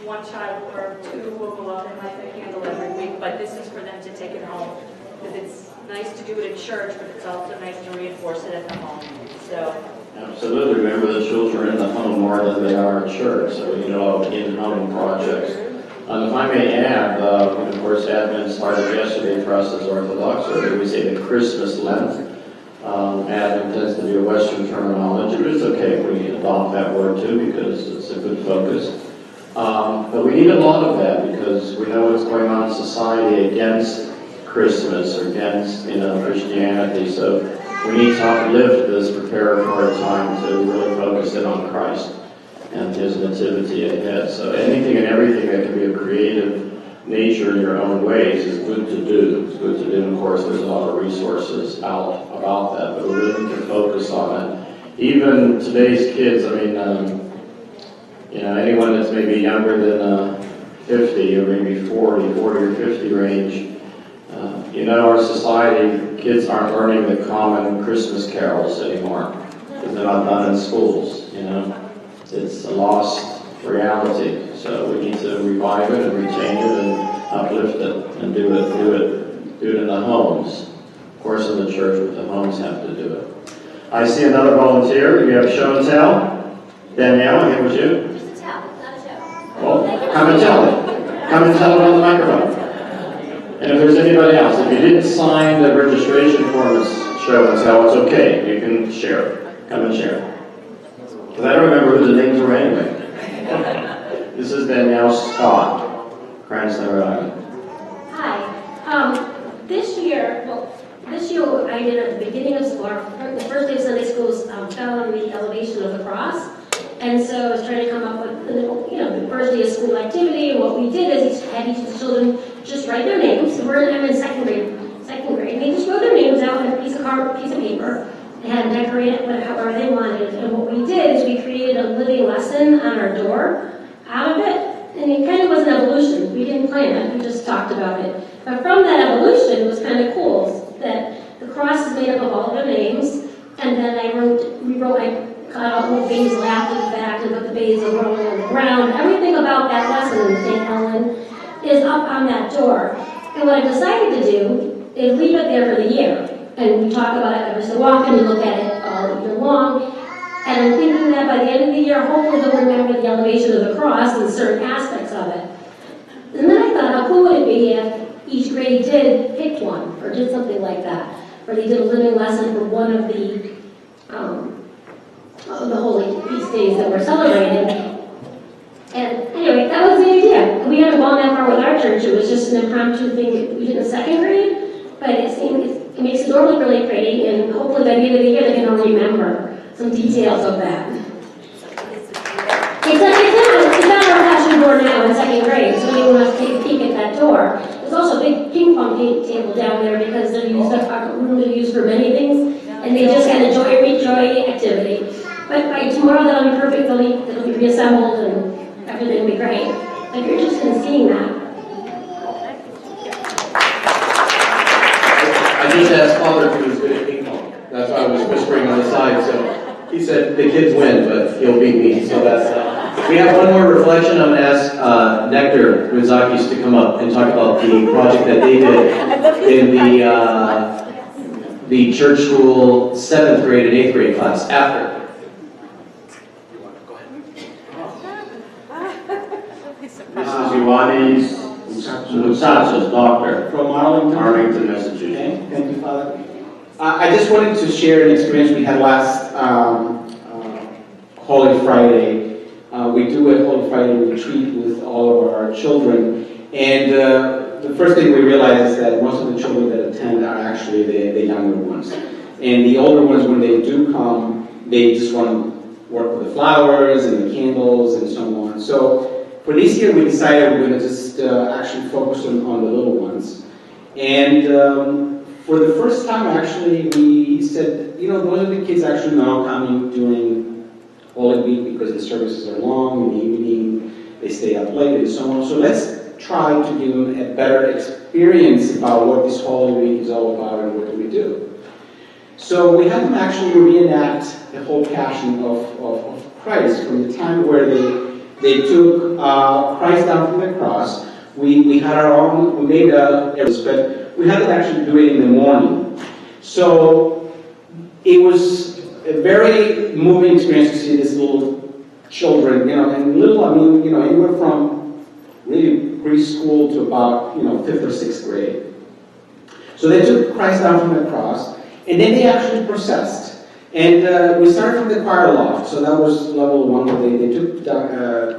S13: one child or 2 will go out and light the candle every week, but this is for them to take it home. Because it's nice to do it in church, but it's also nice to reinforce it at the home. So
S11: Absolutely. Remember, the children are in the home more than they are in church, so in-home projects If I may add, of course, admin started yesterday for us as Orthodox, or we say the Christmas Lent. Advent tends to be a Western terminology, but it's okay if we adopt that word too, because it's a good focus. But we need a lot of that, because we know what's going on in society against Christmas or against, Christianity. So we need to uplift this, prepare for a time to really focus in on Christ and His nativity ahead. So anything and everything that can be a creative nature in your own ways is good to do. It's good to do. And of course, there's a lot of resources out about that, but we really need to focus on it. Even today's kids, anyone that's maybe younger than 50 or maybe 40 or 50 range, our society, kids aren't learning the common Christmas carols anymore because they're not done in schools, It's a lost reality. So we need to revive it and retain it and uplift it and do it in the homes. Of course, in the church, but the homes have to do it. I see another volunteer. We have show and tell. Danielle, I think it was you.
S4: Just a tell, not a show.
S11: Well, come and tell it. Come and tell it on the microphone. And if there's anybody else, if you didn't sign the registration form as show and tell, it's okay. You can share. Come and share. Because I don't remember who the names were anyway. This is Danielle Scott, Cranston, Rhode Island.
S4: Hi. This year I did at the beginning of school, the first day of Sunday school fell on the elevation of the cross. And so I was trying to come up with, the first day of school activity. And what we did is had each of the children just write their names. So I'm in second grade. And they just wrote their names out on a piece of paper. They had them decorate it however they wanted. And what we did is we created a living lesson on our door out of it. And it kind of was an evolution. We didn't plan it, we just talked about it. But from that evolution, it was kind of cool that the cross is made up of all their names. And then I cut out little basil after the fact and put the basil growing on the ground. Everything about that lesson in St. Helen is up on that door. And what I decided to do is leave it there for the year. And we talk about it every so often, you look at it all year long. And I'm thinking that by the end of the year, hopefully they'll remember the elevation of the cross and certain aspects of it. And then I thought, how cool would it be if each grade picked one, or did something like that, or they did a living lesson for one of the holy feast days that we're celebrating. And anyway, that was the idea. We haven't gone that far with our church. It was just an impromptu thing we did in second grade, but it makes it normally really pretty, and hopefully by the end of the year they can all remember some details of that. It's on our passion board now in second grade, so anyone wants to take a peek at that door. There's also a big ping pong table down there because they're used our room is used for many things, and they just kind of enjoy activity. But by tomorrow that'll be perfect, it'll be reassembled and everything will be great. But you're interested in seeing that.
S2: I just asked Father if he was good at ping pong. That's why I was whispering on the side. So he said the kids win, but he'll beat me. So that's. We have one more reflection. I'm going to ask Nectar Wizakis to come up and talk about the project that they did in the church school 7th grade and 8th grade class after. This is
S11: Ioannis Moussatos, doctor
S14: from Arlington,
S11: Massachusetts.
S14: Okay, thank you, Father. I just wanted to share an experience we had last Holy Friday. We do a Holy Friday retreat with all of our children, and the first thing we realize is that most of the children that attend are actually the younger ones. And the older ones, when they do come, they just want to work with the flowers and the candles and so on. So for this year, we decided we're going to just actually focus on the little ones. And for the first time, actually, we said, most of the kids actually now coming during Holy Week because the services are long in the evening, they stay up late and so on. So let's try to give them a better experience about what this Holy Week is all about and what do we do. So we had them actually reenact the whole passion of Christ from the time where they took Christ down from the cross. We had our own, we made but we had to actually do it in the morning. So it was a very moving experience to see these little children, and little, anywhere from really preschool to about, 5th or 6th grade. So they took Christ down from the cross, and then they actually processed. And we started from the choir loft, so that was level 1, where they took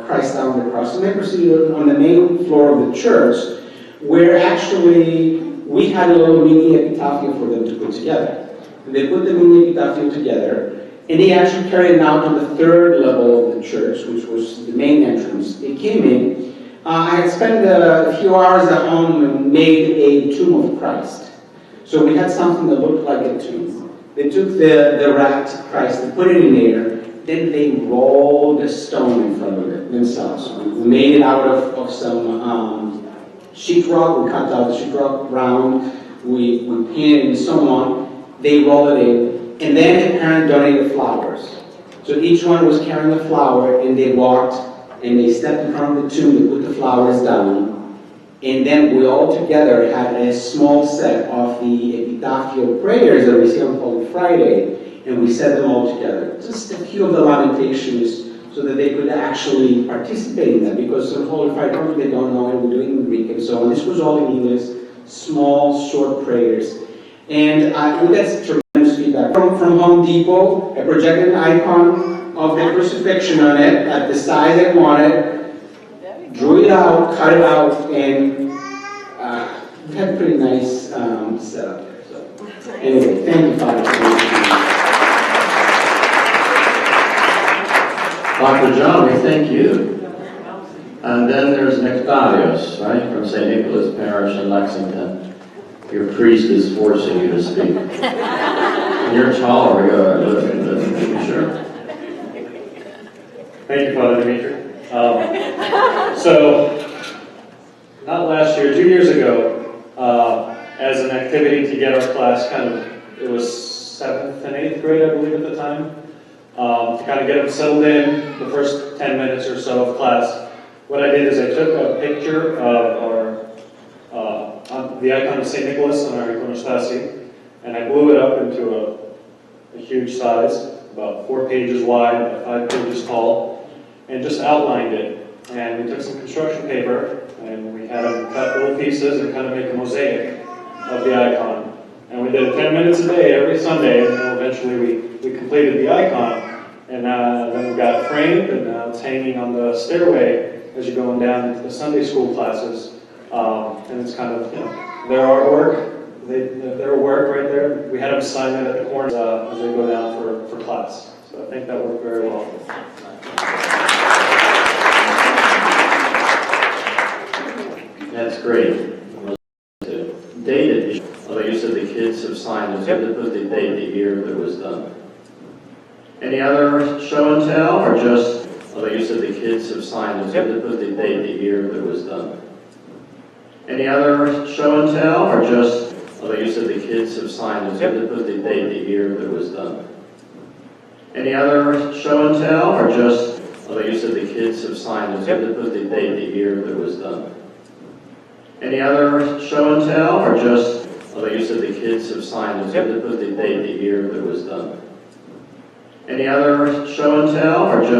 S14: Christ down the cross, and they proceeded on the main floor of the church, where actually we had a little mini epitaph for them to put together. And they put the mini epitaph together, and they actually carried it out to the 3rd level of the church, which was the main entrance. They came in. I had spent a few hours at home and made a tomb of Christ. So we had something that looked like a tomb. They took the wrapped Christ, they put it in there, then they rolled a stone in front of it themselves. We made it out of some sheetrock. We cut out the sheetrock round, we painted it and so on. They rolled it in. And then the parent donated flowers. So each one was carrying a flower, and they walked, and they stepped in front of the tomb, they put the flowers down, and then we all together had a small set of the epitaphal prayers that we see on Holy Friday, and we said them all together. Just a few of the lamentations, so that they could actually participate in that, because on Holy Friday, probably they don't know, and we're doing it in Greek and so on. This was all in English, small, short prayers. And we got tremendous feedback. From Home Depot, I projected an icon of the crucifixion on it at the size I wanted, drew it out, cut it out, and we had a pretty nice setup there. So anyway, thank you, Father.
S11: Dr. John, we thank you. And then there's Nectarios, right, from St. Nicholas Parish in Lexington. Your priest is forcing you to speak. And you're taller, you sure?
S15: Thank you, Father Dimitri. So, not last year, 2 years ago, as an activity to get our class it was 7th and 8th grade, I believe at the time, to kind of get them settled in the first 10 minutes or so of class. What I did is I took a picture of the icon of St. Nicholas on our iconostasi, and I blew it up into a huge size, about 4 pages wide, about 5 pages tall, and just outlined it. And we took some construction paper, and we had them cut little pieces and kind of make a mosaic of the icon. And we did it 10 minutes a day, every Sunday, and then eventually we completed the icon. And then we got it framed, and now it's hanging on the stairway as you're going down into the Sunday school classes. And it's kind of, their artwork, their work right there. We had them sign it at the corner as they go down for class. So I think that worked very well.
S11: That's great. Dated, although you said the kids have signed it, so they put the date, the year that was done. Any other show and tell, or just, although you said the kids have signed it, so they put the date, the year that was done. Any other show and tell, or just, although you said the kids have signed it, so they put the date, the year that was done. Any other show and tell, or just, although you said the kids have signed it, so they put the date, the year that was done. Any other show and tell, or just, although you said the kids have signed it, so they put the date, the year that was done. Any other show and tell, or just